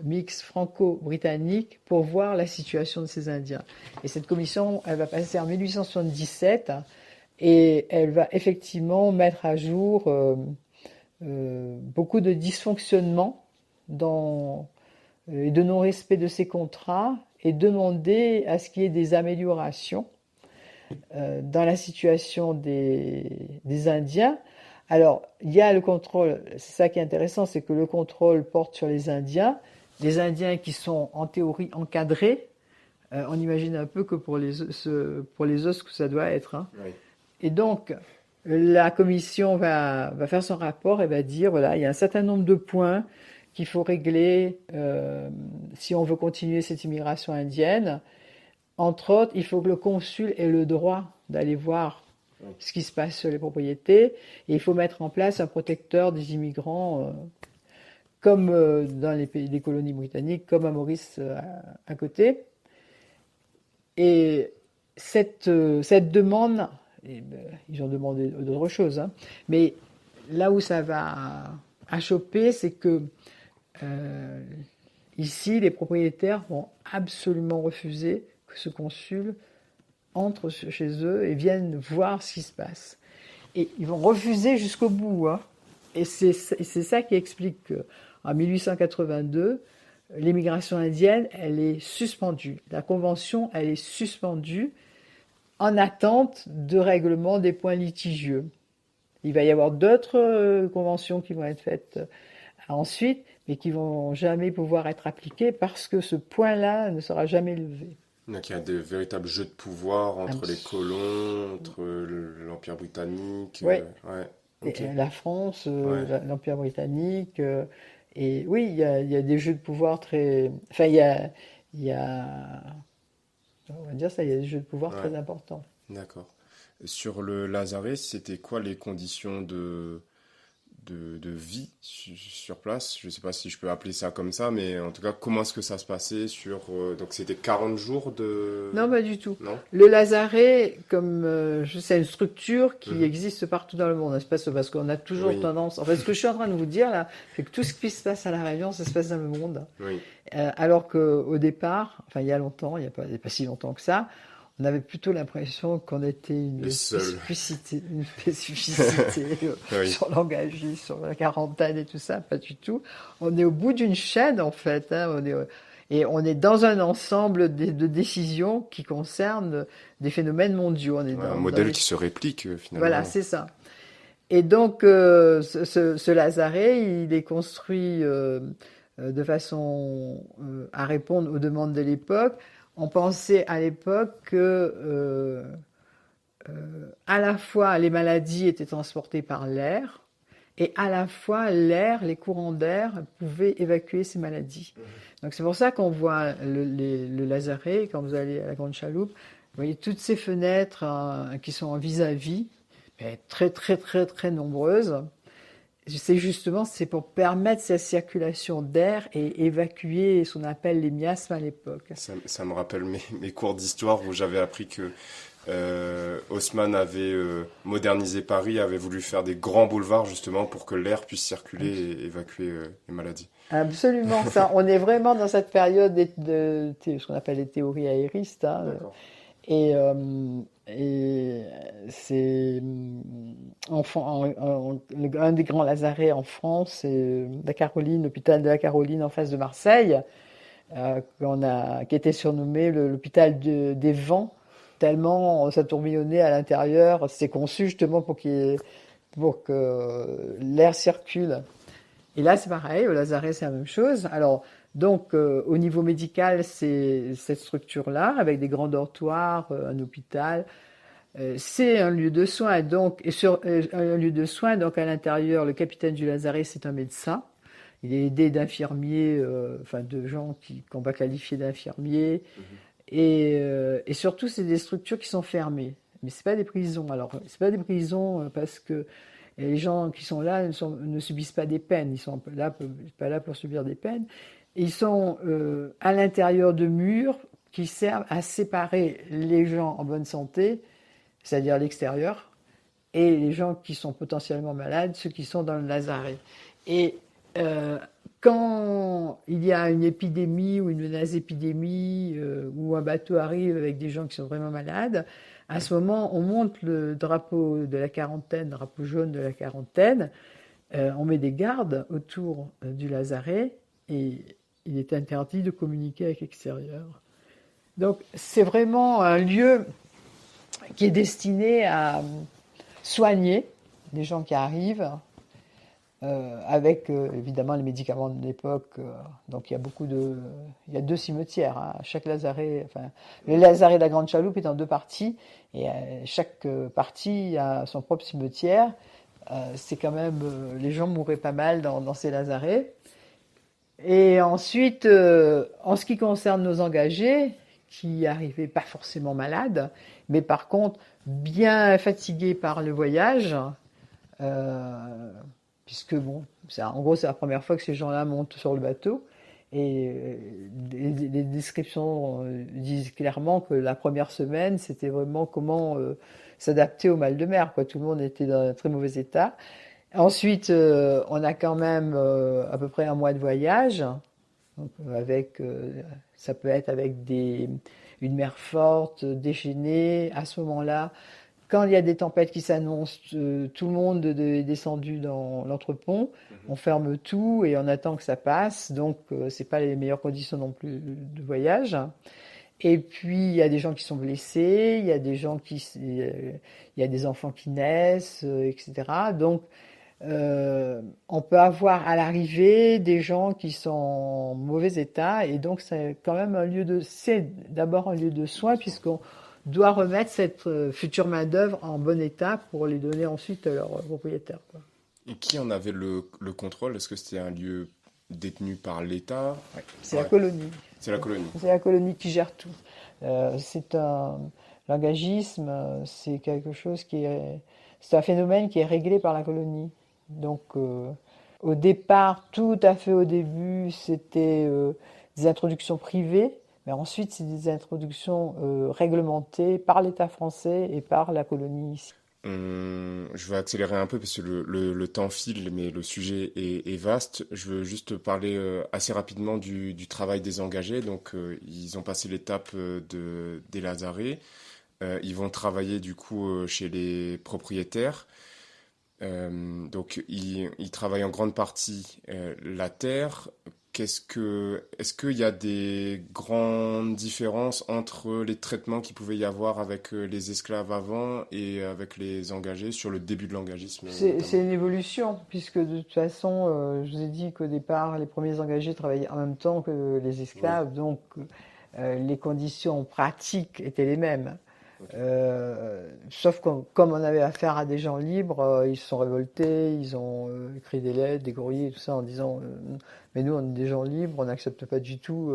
mixte franco-britannique pour voir la situation de ces Indiens. Et cette commission, elle va passer en 1877 et elle va effectivement mettre à jour beaucoup de dysfonctionnements et de non-respect de ces contrats et demander à ce qu'il y ait des améliorations dans la situation des Indiens. Alors, il y a le contrôle, c'est ça qui est intéressant, c'est que le contrôle porte sur les Indiens qui sont en théorie encadrés. On imagine un peu que pour les os que ça doit être. Hein. Oui. Et donc, la commission va faire son rapport et va dire, voilà, il y a un certain nombre de points qu'il faut régler si on veut continuer cette immigration indienne. Entre autres, il faut que le consul ait le droit d'aller voir ce qui se passe sur les propriétés et il faut mettre en place un protecteur des immigrants comme dans les colonies britanniques, comme à Maurice à côté. Et cette demande, ils ont demandé d'autres choses, hein, mais là où ça va achoper, c'est que ici, les propriétaires vont absolument refuser que ce consul entre chez eux et vienne voir ce qui se passe. Et ils vont refuser jusqu'au bout. Hein. Et c'est ça qui explique qu'en 1882, l'immigration indienne, elle est suspendue. La convention, elle est suspendue en attente de règlement des points litigieux. Il va y avoir d'autres conventions qui vont être faites ensuite, mais qui ne vont jamais pouvoir être appliquées parce que ce point-là ne sera jamais levé. Donc il y a de véritables jeux de pouvoir entre les colons, entre l'Empire britannique. Oui. Okay. Et la France, l'Empire britannique. Et oui, il y a des jeux de pouvoir très... Enfin, il y a... On va dire ça, il y a des jeux de pouvoir très importants. D'accord. Sur le Lazaret, c'était quoi les conditions de vie sur place? Je ne sais pas si je peux appeler ça comme ça, mais en tout cas, comment est-ce que ça se passait donc c'était 40 jours de... Non, pas du tout. Non. Le Lazaret, c'est une structure qui existe partout dans le monde, n'est-ce pas? Parce qu'on a toujours tendance... Enfin, ce que je suis en train de vous dire, là, c'est que tout ce qui se passe à La Réunion, ça se passe dans le monde. Oui. Alors qu'au départ, enfin, il y a longtemps, il n'y a pas si longtemps que ça, on avait plutôt l'impression qu'on était une spécificité sur l'engagisme, sur la quarantaine et tout ça, pas du tout. On est au bout d'une chaîne, en fait. Hein, on est dans un ensemble de décisions qui concernent des phénomènes mondiaux. On est un modèle qui se réplique, finalement. Voilà, c'est ça. Et donc, ce Lazaret, il est construit de façon à répondre aux demandes de l'époque. on pensait à l'époque que à la fois les maladies étaient transportées par l'air et à la fois l'air, les courants d'air pouvaient évacuer ces maladies. Donc c'est pour ça qu'on voit le lazaret, quand vous allez à la Grande Chaloupe, vous voyez toutes ces fenêtres qui sont en vis-à-vis, mais très très très très nombreuses. C'est pour permettre cette circulation d'air et évacuer ce qu'on appelle les miasmes à l'époque. Ça me rappelle mes cours d'histoire où j'avais appris que Haussmann avait modernisé Paris, avait voulu faire des grands boulevards justement pour que l'air puisse circuler et évacuer les maladies. Absolument, ça. On est vraiment dans cette période de ce qu'on appelle les théories aéristes. Hein. Et c'est un des grands lazarets en France, c'est la Caroline, l'hôpital de la Caroline en face de Marseille, qui était surnommé l'hôpital des vents, tellement ça tourbillonnait à l'intérieur. C'est conçu justement pour que l'air circule. Et là, c'est pareil, au lazaret, c'est la même chose. Alors, donc, au niveau médical, c'est cette structure-là, avec des grands dortoirs, un hôpital. C'est un lieu de soins, donc, un lieu de soins, donc à l'intérieur, le capitaine du lazaret, c'est un médecin. Il est aidé d'infirmiers, de gens qu'on va qualifier d'infirmiers. Et surtout, c'est des structures qui sont fermées. Mais c'est pas des prisons. Alors, c'est pas des prisons parce que les gens qui sont là ne subissent pas des peines. Ils sont pas là pour subir des peines. Ils sont à l'intérieur de murs qui servent à séparer les gens en bonne santé, c'est-à-dire l'extérieur, et les gens qui sont potentiellement malades, ceux qui sont dans le lazaret. Et quand il y a une épidémie ou une menace d'épidémie ou un bateau arrive avec des gens qui sont vraiment malades, à ce moment, on monte le drapeau de la quarantaine, drapeau jaune de la quarantaine, on met des gardes autour du lazaret et il est interdit de communiquer avec l'extérieur. Donc c'est vraiment un lieu qui est destiné à soigner les gens qui arrivent, avec évidemment les médicaments de l'époque. Donc il y a 2 cimetières. Hein. Chaque lazaret, le lazaret de la Grande Chaloupe est en 2 parties et chaque partie a son propre cimetière. C'est quand même les gens mouraient pas mal dans ces lazarets. Et ensuite, en ce qui concerne nos engagés, qui arrivaient pas forcément malades, mais par contre bien fatigués par le voyage, puisque en gros c'est la première fois que ces gens-là montent sur le bateau, et les descriptions disent clairement que la première semaine c'était vraiment comment s'adapter au mal de mer, quoi. Tout le monde était dans un très mauvais état. Ensuite, on a quand même à peu près un mois de voyage, donc ça peut être avec une mer forte, déchaînée. À ce moment-là, quand il y a des tempêtes qui s'annoncent, tout le monde est descendu dans l'entrepont, on ferme tout et on attend que ça passe, donc c'est pas les meilleures conditions non plus de voyage. Et puis il y a des gens qui sont blessés, il y a des enfants qui naissent, etc. Donc on peut avoir à l'arrivée des gens qui sont en mauvais état, et donc c'est quand même c'est d'abord un lieu de soins, puisqu'on doit remettre cette future main-d'œuvre en bon état pour les donner ensuite à leurs propriétaires, quoi. Et qui en avait le contrôle? Est-ce que c'était un lieu détenu par l'État? Ouais. C'est la colonie. C'est la colonie. C'est la colonie qui gère tout. L'engagisme, c'est quelque chose c'est un phénomène qui est réglé par la colonie. Donc, au départ, tout à fait au début, c'était des introductions privées, mais ensuite, c'est des introductions réglementées par l'État français et par la colonie ici. Je vais accélérer un peu parce que le temps file, mais le sujet est vaste. Je veux juste parler assez rapidement du travail des engagés. Donc, ils ont passé l'étape des lazarets. Ils vont travailler du coup chez les propriétaires. Donc, ils travaillent en grande partie la terre. Est-ce qu'il y a des grandes différences entre les traitements qu'il pouvait y avoir avec les esclaves avant et avec les engagés sur le début de l'engagisme? C'est une évolution, puisque de toute façon, je vous ai dit qu'au départ, les premiers engagés travaillaient en même temps que les esclaves. Oui. Donc, les conditions pratiques étaient les mêmes. Sauf que comme on avait affaire à des gens libres, ils se sont révoltés, ils ont écrit des lettres, des courriers, tout ça en disant mais nous on est des gens libres, on n'accepte pas du tout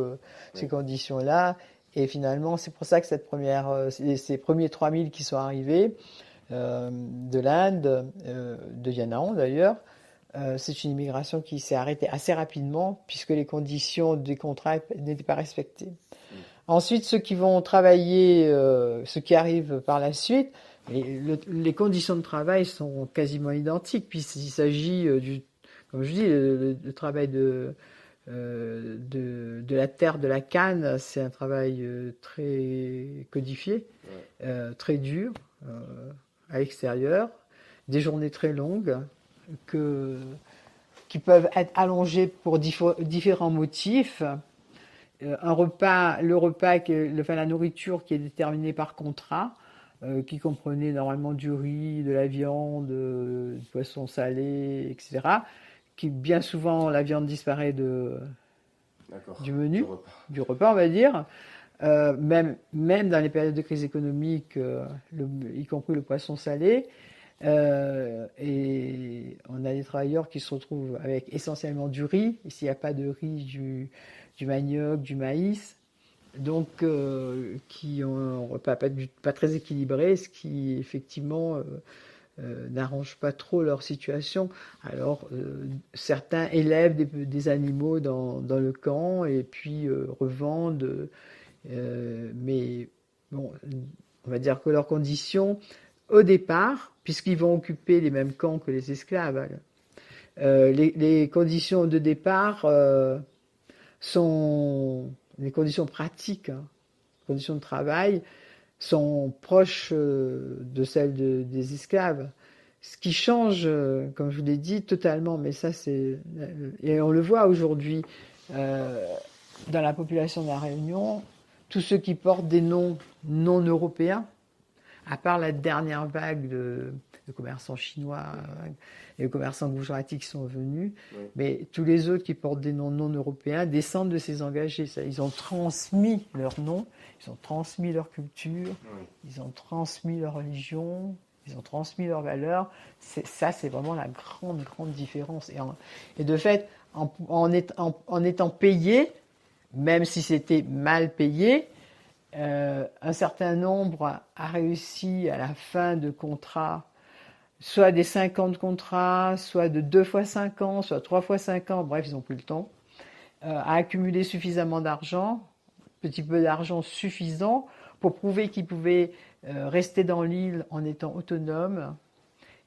ces conditions-là. Et finalement, c'est pour ça que ces premiers 3000 qui sont arrivés de l'Inde, de Yangon d'ailleurs, c'est une immigration qui s'est arrêtée assez rapidement puisque les conditions des contrats n'étaient pas respectées. Ensuite, ceux qui vont travailler, ceux qui arrivent par la suite, les conditions de travail sont quasiment identiques, puisqu'il s'agit comme je dis, le travail de la terre, de la canne, c'est un travail très codifié, très dur, à l'extérieur, des journées très longues, qui peuvent être allongées pour différents motifs. La nourriture qui est déterminée par contrat, qui comprenait normalement du riz, de la viande, du poisson salé, etc. Qui bien souvent la viande disparaît du menu, du repas on va dire. Même dans les périodes de crise économique, y compris le poisson salé. Et on a des travailleurs qui se retrouvent avec essentiellement du riz. Et s'il n'y a pas de riz, du manioc, du maïs, donc qui ont un repas pas très équilibré, ce qui effectivement n'arrange pas trop leur situation. Alors certains élèvent des animaux dans le camp et puis revendent, mais bon, on va dire que leurs conditions au départ, puisqu'ils vont occuper les mêmes camps que les esclaves, les conditions de départ sont les conditions pratiques, conditions de travail, sont proches de celles des esclaves. Ce qui change, comme je vous l'ai dit, totalement, mais ça c'est... Et on le voit aujourd'hui dans la population de la Réunion, tous ceux qui portent des noms non européens, à part la dernière vague de commerçants chinois et de commerçants gujarati qui sont venus, mais tous les autres qui portent des noms non européens descendent de ces engagés. Ils ont transmis leur nom, ils ont transmis leur culture, ils ont transmis leur religion, ils ont transmis leurs valeurs. C'est vraiment la grande, grande différence. Et de fait, en étant payé, même si c'était mal payé, un certain nombre a réussi à la fin de contrats, soit des 50 contrats, soit de 2 fois 5 ans, soit 3 fois 5 ans, bref, ils n'ont plus le temps, à accumuler suffisamment d'argent, petit peu d'argent suffisant pour prouver qu'ils pouvaient rester dans l'île en étant autonomes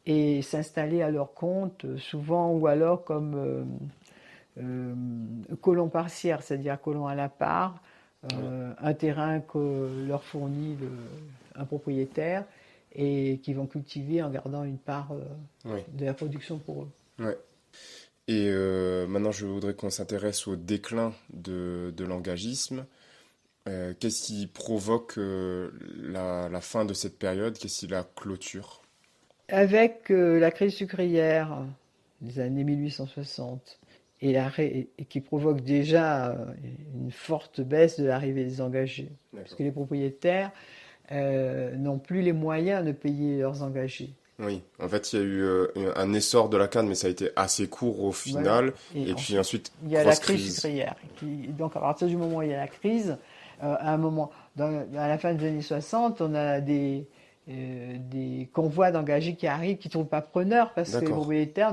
et s'installer à leur compte, souvent ou alors comme colons partiaires, c'est-à-dire colons à la part, un terrain que leur fournit un propriétaire et qui vont cultiver en gardant une part de la production pour eux. Ouais. Et maintenant, je voudrais qu'on s'intéresse au déclin de l'engagisme. Qu'est-ce qui provoque la fin de cette période? Qu'est-ce qui la clôture? Avec la crise sucrière des années 1860, et qui provoque déjà une forte baisse de l'arrivée des engagés. D'accord. Parce que les propriétaires n'ont plus les moyens de payer leurs engagés. Oui, en fait, il y a eu un essor de la canne, mais ça a été assez court au final. Voilà. Et puis ensuite, il y a la crise sucrière. Donc, à partir du moment où il y a la crise, à la fin des années 60, on a des convois d'engagés qui arrivent, qui ne trouvent pas preneurs, parce que les propriétaires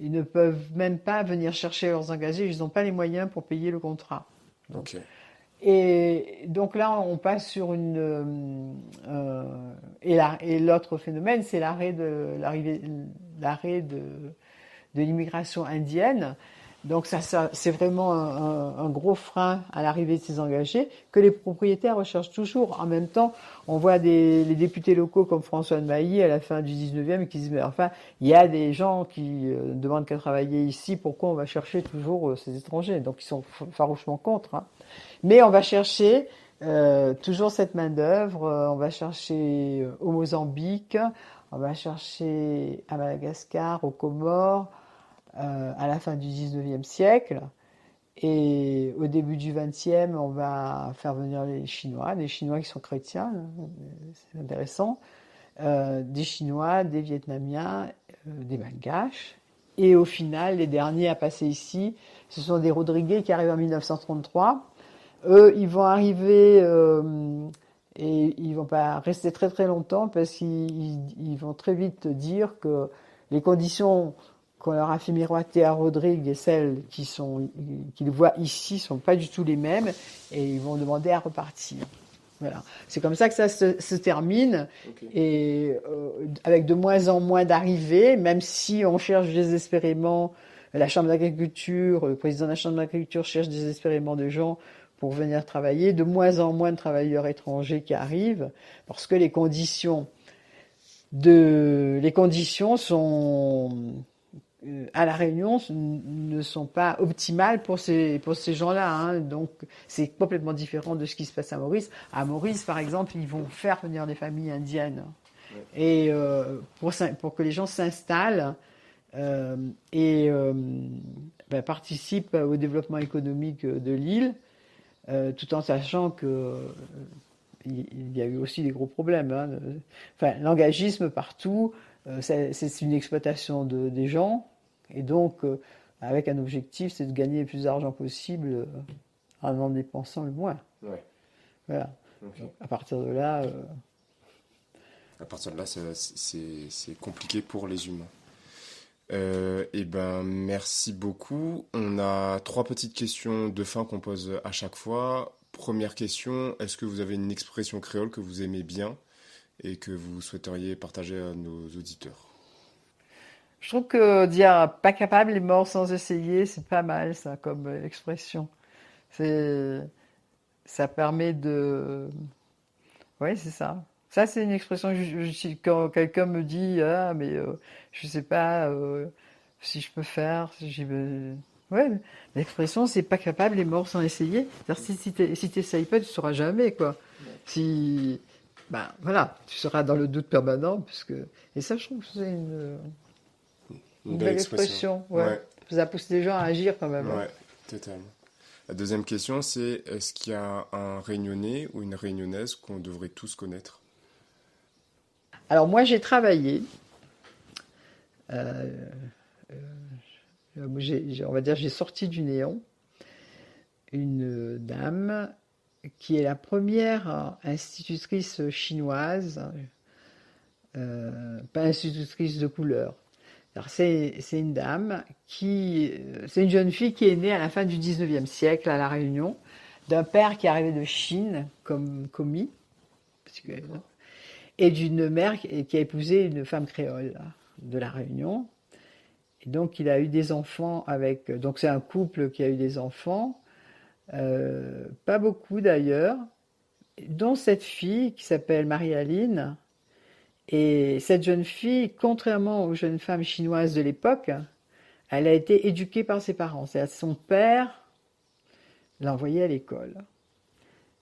ils ne peuvent même pas venir chercher leurs engagés, ils n'ont pas les moyens pour payer le contrat. Donc, et donc là, on passe sur et l'autre phénomène, c'est l'arrêt de l'immigration indienne. Donc ça c'est vraiment un gros frein à l'arrivée de ces engagés que les propriétaires recherchent toujours. En même temps, on voit les députés locaux comme François de Mailly à la fin du 19e qui disent mais enfin, il y a des gens qui demandent qu'à travailler ici, pourquoi on va chercher toujours ces étrangers? Donc ils sont farouchement contre. Hein. Mais on va chercher toujours cette main-d'œuvre, on va chercher au Mozambique, on va chercher à Madagascar, aux Comores, à la fin du 19e siècle. Et au début du XXe, on va faire venir les Chinois qui sont chrétiens, c'est intéressant, des Chinois, des Vietnamiens, des Malgaches. Et au final, les derniers à passer ici, ce sont des Rodriguez qui arrivent en 1933. Eux, ils vont arriver et ils vont pas rester très très longtemps parce qu'ils vont très vite dire que les conditions qu'on leur a fait miroiter à Rodrigue et celles qu'ils voient ici sont pas du tout les mêmes et ils vont demander à repartir. Voilà. C'est comme ça que ça se termine et avec de moins en moins d'arrivées, même si on cherche désespérément, la Chambre d'agriculture, le président de la Chambre d'agriculture cherche désespérément de gens pour venir travailler, de moins en moins de travailleurs étrangers qui arrivent parce que les conditions sont à La Réunion ne sont pas optimales pour ces gens-là. Hein. Donc, c'est complètement différent de ce qui se passe à Maurice. À Maurice, par exemple, ils vont faire venir des familles indiennes. Ouais. Et pour que les gens s'installent participent au développement économique de l'île, tout en sachant que il y a eu aussi des gros problèmes. Hein. Enfin, l'engagisme partout, c'est une exploitation des gens. Et donc, avec un objectif, c'est de gagner le plus d'argent possible en en dépensant le moins. Ouais. Voilà. Okay. Donc, à partir de là... À partir de là, c'est compliqué pour les humains. Merci beaucoup. On a 3 petites questions de fin qu'on pose à chaque fois. Première question, est-ce que vous avez une expression créole que vous aimez bien et que vous souhaiteriez partager à nos auditeurs? Je trouve que dire pas capable est mort sans essayer, c'est pas mal ça comme expression. Ça permet de... Oui, c'est ça. Ça, c'est une expression, quand quelqu'un me dit « Ah, mais je sais pas si je peux faire, si j'y vais... » Ouais, l'expression c'est pas capable est mort sans essayer. C'est-à-dire, si t'essayes pas, tu sauras jamais, quoi. Si... Ben, voilà, tu seras dans le doute permanent, et ça, je trouve que c'est une belle expression. Ouais. Ça pousse les gens à agir quand même. Ouais, hein. Totalement. La deuxième question, c'est est-ce qu'il y a un Réunionnais ou une Réunionnaise qu'on devrait tous connaître? Alors moi, j'ai travaillé. On va dire, j'ai sorti du néant une dame qui est la première institutrice chinoise, pas institutrice de couleur. Alors c'est une dame c'est une jeune fille qui est née à la fin du 19e siècle à La Réunion, d'un père qui est arrivé de Chine comme commis, et d'une mère qui a épousé une femme créole de La Réunion. Et donc il a eu des enfants donc c'est un couple qui a eu des enfants, pas beaucoup d'ailleurs, dont cette fille qui s'appelle Marie-Aline. Et cette jeune fille, contrairement aux jeunes femmes chinoises de l'époque, elle a été éduquée par ses parents. C'est-à-dire son père l'a envoyée à l'école.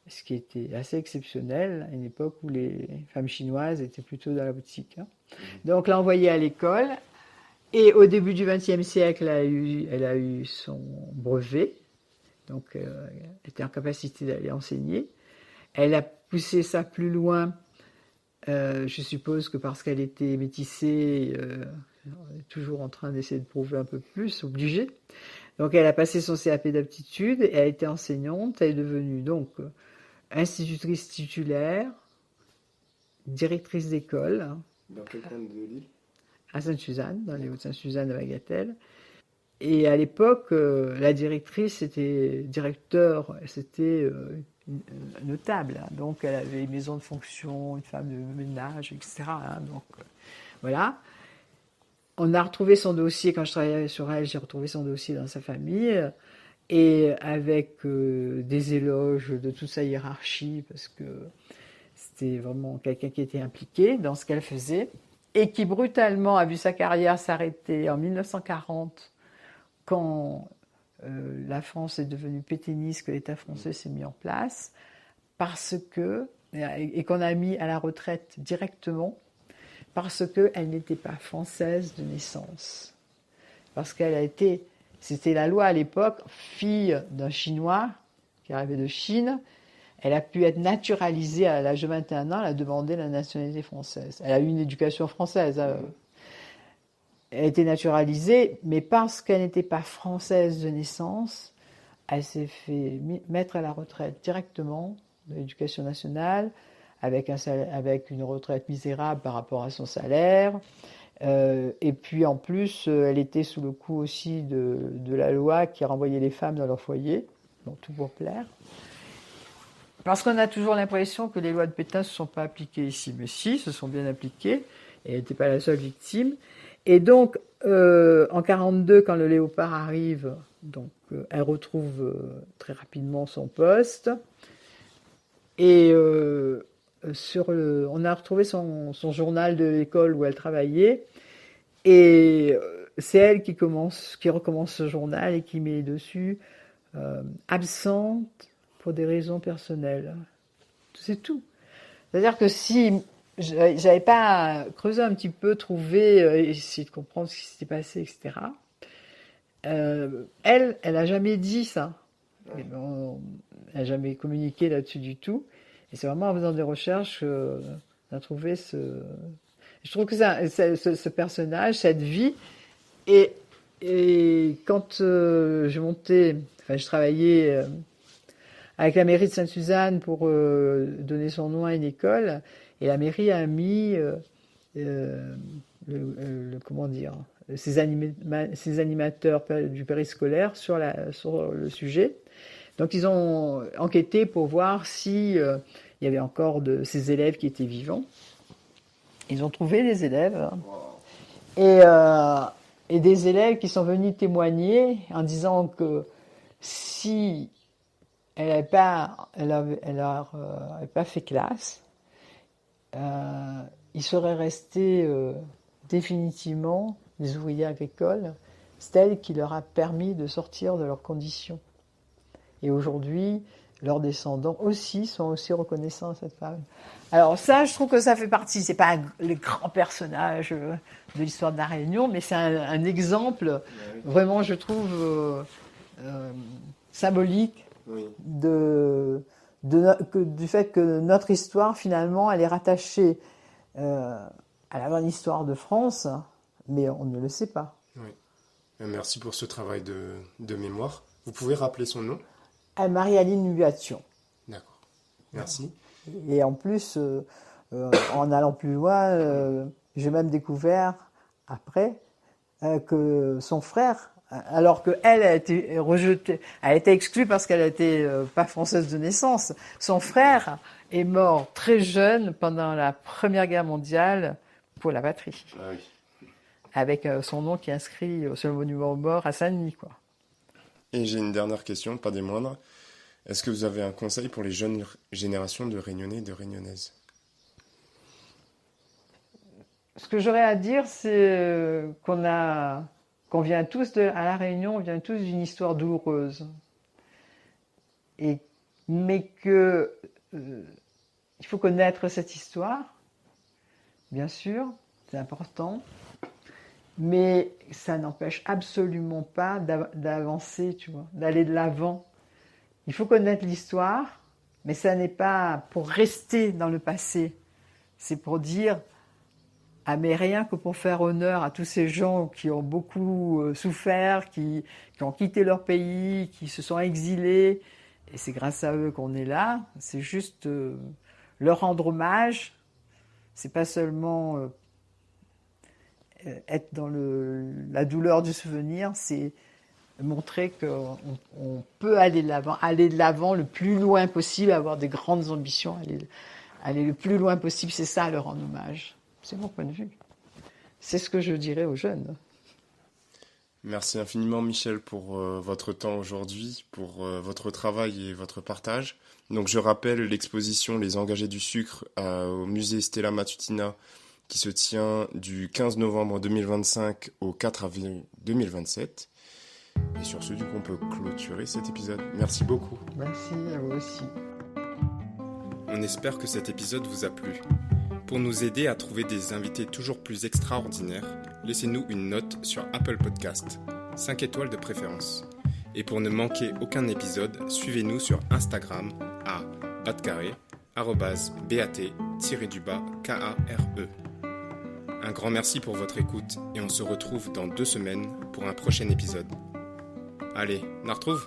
Ce qui était assez exceptionnel à une époque où les femmes chinoises étaient plutôt dans la boutique. Hein. Donc l'a envoyée à l'école. Et au début du XXe siècle, elle a eu son brevet. Donc elle était en capacité d'aller enseigner. Elle a poussé ça plus loin. Je suppose que parce qu'elle était métissée, on est toujours en train d'essayer de prouver un peu plus, obligée. Donc elle a passé son CAP d'aptitude, et elle a été enseignante, elle est devenue donc institutrice titulaire, directrice d'école. Dans quel coin de l'île? À Sainte-Suzanne, dans les Hauts-de-Sainte-Suzanne à Bagatelle. Et à l'époque, la directrice c'était notable. Hein. Donc, elle avait une maison de fonction, une femme de ménage, etc. Hein. Donc, voilà. On a retrouvé son dossier, quand je travaillais sur elle, j'ai retrouvé son dossier dans sa famille, et avec des éloges de toute sa hiérarchie, parce que c'était vraiment quelqu'un qui était impliqué dans ce qu'elle faisait, et qui brutalement a vu sa carrière s'arrêter en 1940, quand la France est devenue pétainiste, que l'État français s'est mis en place, et qu'on a mis à la retraite directement, parce qu'elle n'était pas française de naissance. Parce qu'elle a été C'était la loi à l'époque, fille d'un Chinois qui arrivait de Chine. Elle a pu être naturalisée à l'âge de 21 ans, elle a demandé la nationalité française. Elle a eu une éducation française. Elle a été naturalisée, mais parce qu'elle n'était pas française de naissance, elle s'est fait mettre à la retraite directement de l'éducation nationale, avec une retraite misérable par rapport à son salaire. Et puis en plus, elle était sous le coup aussi de la loi qui renvoyait les femmes dans leur foyer, donc tout pour plaire. Parce qu'on a toujours l'impression que les lois de Pétain ne se sont pas appliquées ici, mais si, se sont bien appliquées, et elle n'était pas la seule victime. Et donc, en 1942, quand le Léopard arrive, donc, elle retrouve très rapidement son poste, et on a retrouvé son journal de l'école où elle travaillait, et c'est elle qui recommence ce journal et qui met dessus absente pour des raisons personnelles. C'est tout. C'est-à-dire que si j'avais pas creusé un petit peu, trouvé, essayé de comprendre ce qui s'était passé, etc., elle a jamais dit ça. Elle n'a jamais communiqué là-dessus du tout. Et c'est vraiment en faisant des recherches qu'on a trouvé Je trouve que ce personnage, cette vie, et quand je travaillais avec la mairie de Sainte-Suzanne pour donner son nom à une école, et la mairie a mis ces animateurs du périscolaire sur le sujet. Donc ils ont enquêté pour voir si il y avait encore de ces élèves qui étaient vivants. Ils ont trouvé des élèves et des élèves qui sont venus témoigner en disant que si elle n'avait pas fait classe, ils seraient restés définitivement des ouvriers agricoles. C'est elle qui leur a permis de sortir de leurs conditions. Et aujourd'hui, leurs descendants sont aussi reconnaissants à cette femme. Alors ça, je trouve que ça fait partie, c'est pas le grand personnage de l'histoire de la Réunion, mais c'est un exemple, vraiment, je trouve, symbolique du fait que notre histoire, finalement, elle est rattachée à la grande histoire de France, mais on ne le sait pas. Oui. Merci pour ce travail de mémoire. Vous pouvez rappeler son nom ? Marie-Aline Huation. D'accord. Merci. Et en plus, en allant plus loin, j'ai même découvert après que son frère, alors qu'elle a été rejetée, a été exclue parce qu'elle n'était pas française de naissance, son frère est mort très jeune pendant la Première Guerre mondiale pour la patrie. Ah oui. Avec son nom qui est inscrit sur le monument aux morts à Saint-Denis, quoi. Et j'ai une dernière question, pas des moindres. Est-ce que vous avez un conseil pour les jeunes générations de Réunionnais et de Réunionnaises ? Ce que j'aurais à dire, c'est qu'on vient tous à La Réunion, on vient tous d'une histoire douloureuse. Mais que il faut connaître cette histoire, bien sûr, c'est important. Mais ça n'empêche absolument pas d'avancer, tu vois, d'aller de l'avant. Il faut connaître l'histoire, mais ça n'est pas pour rester dans le passé. C'est pour dire, mais rien que pour faire honneur à tous ces gens qui ont beaucoup souffert, qui ont quitté leur pays, qui se sont exilés, et c'est grâce à eux qu'on est là. C'est juste leur rendre hommage. C'est pas seulement être dans la douleur du souvenir, c'est montrer qu'on peut aller de l'avant le plus loin possible, avoir des grandes ambitions, aller le plus loin possible, c'est ça leur rendre hommage. C'est mon point de vue. C'est ce que je dirais aux jeunes. Merci infiniment Michel pour votre temps aujourd'hui, pour votre travail et votre partage. Donc je rappelle l'exposition Les Engagés du Sucre au musée Stella Matutina qui se tient du 15 novembre 2025 au 4 avril 2027. Et sur ce, du coup, on peut clôturer cet épisode. Merci beaucoup. Merci à vous aussi. On espère que cet épisode vous a plu. Pour nous aider à trouver des invités toujours plus extraordinaires, laissez-nous une note sur Apple Podcast. 5 étoiles de préférence. Et pour ne manquer aucun épisode, suivez-nous sur Instagram à @bat_kare. Un grand merci pour votre écoute et on se retrouve dans 2 semaines pour un prochain épisode. Allez, on la retrouve ?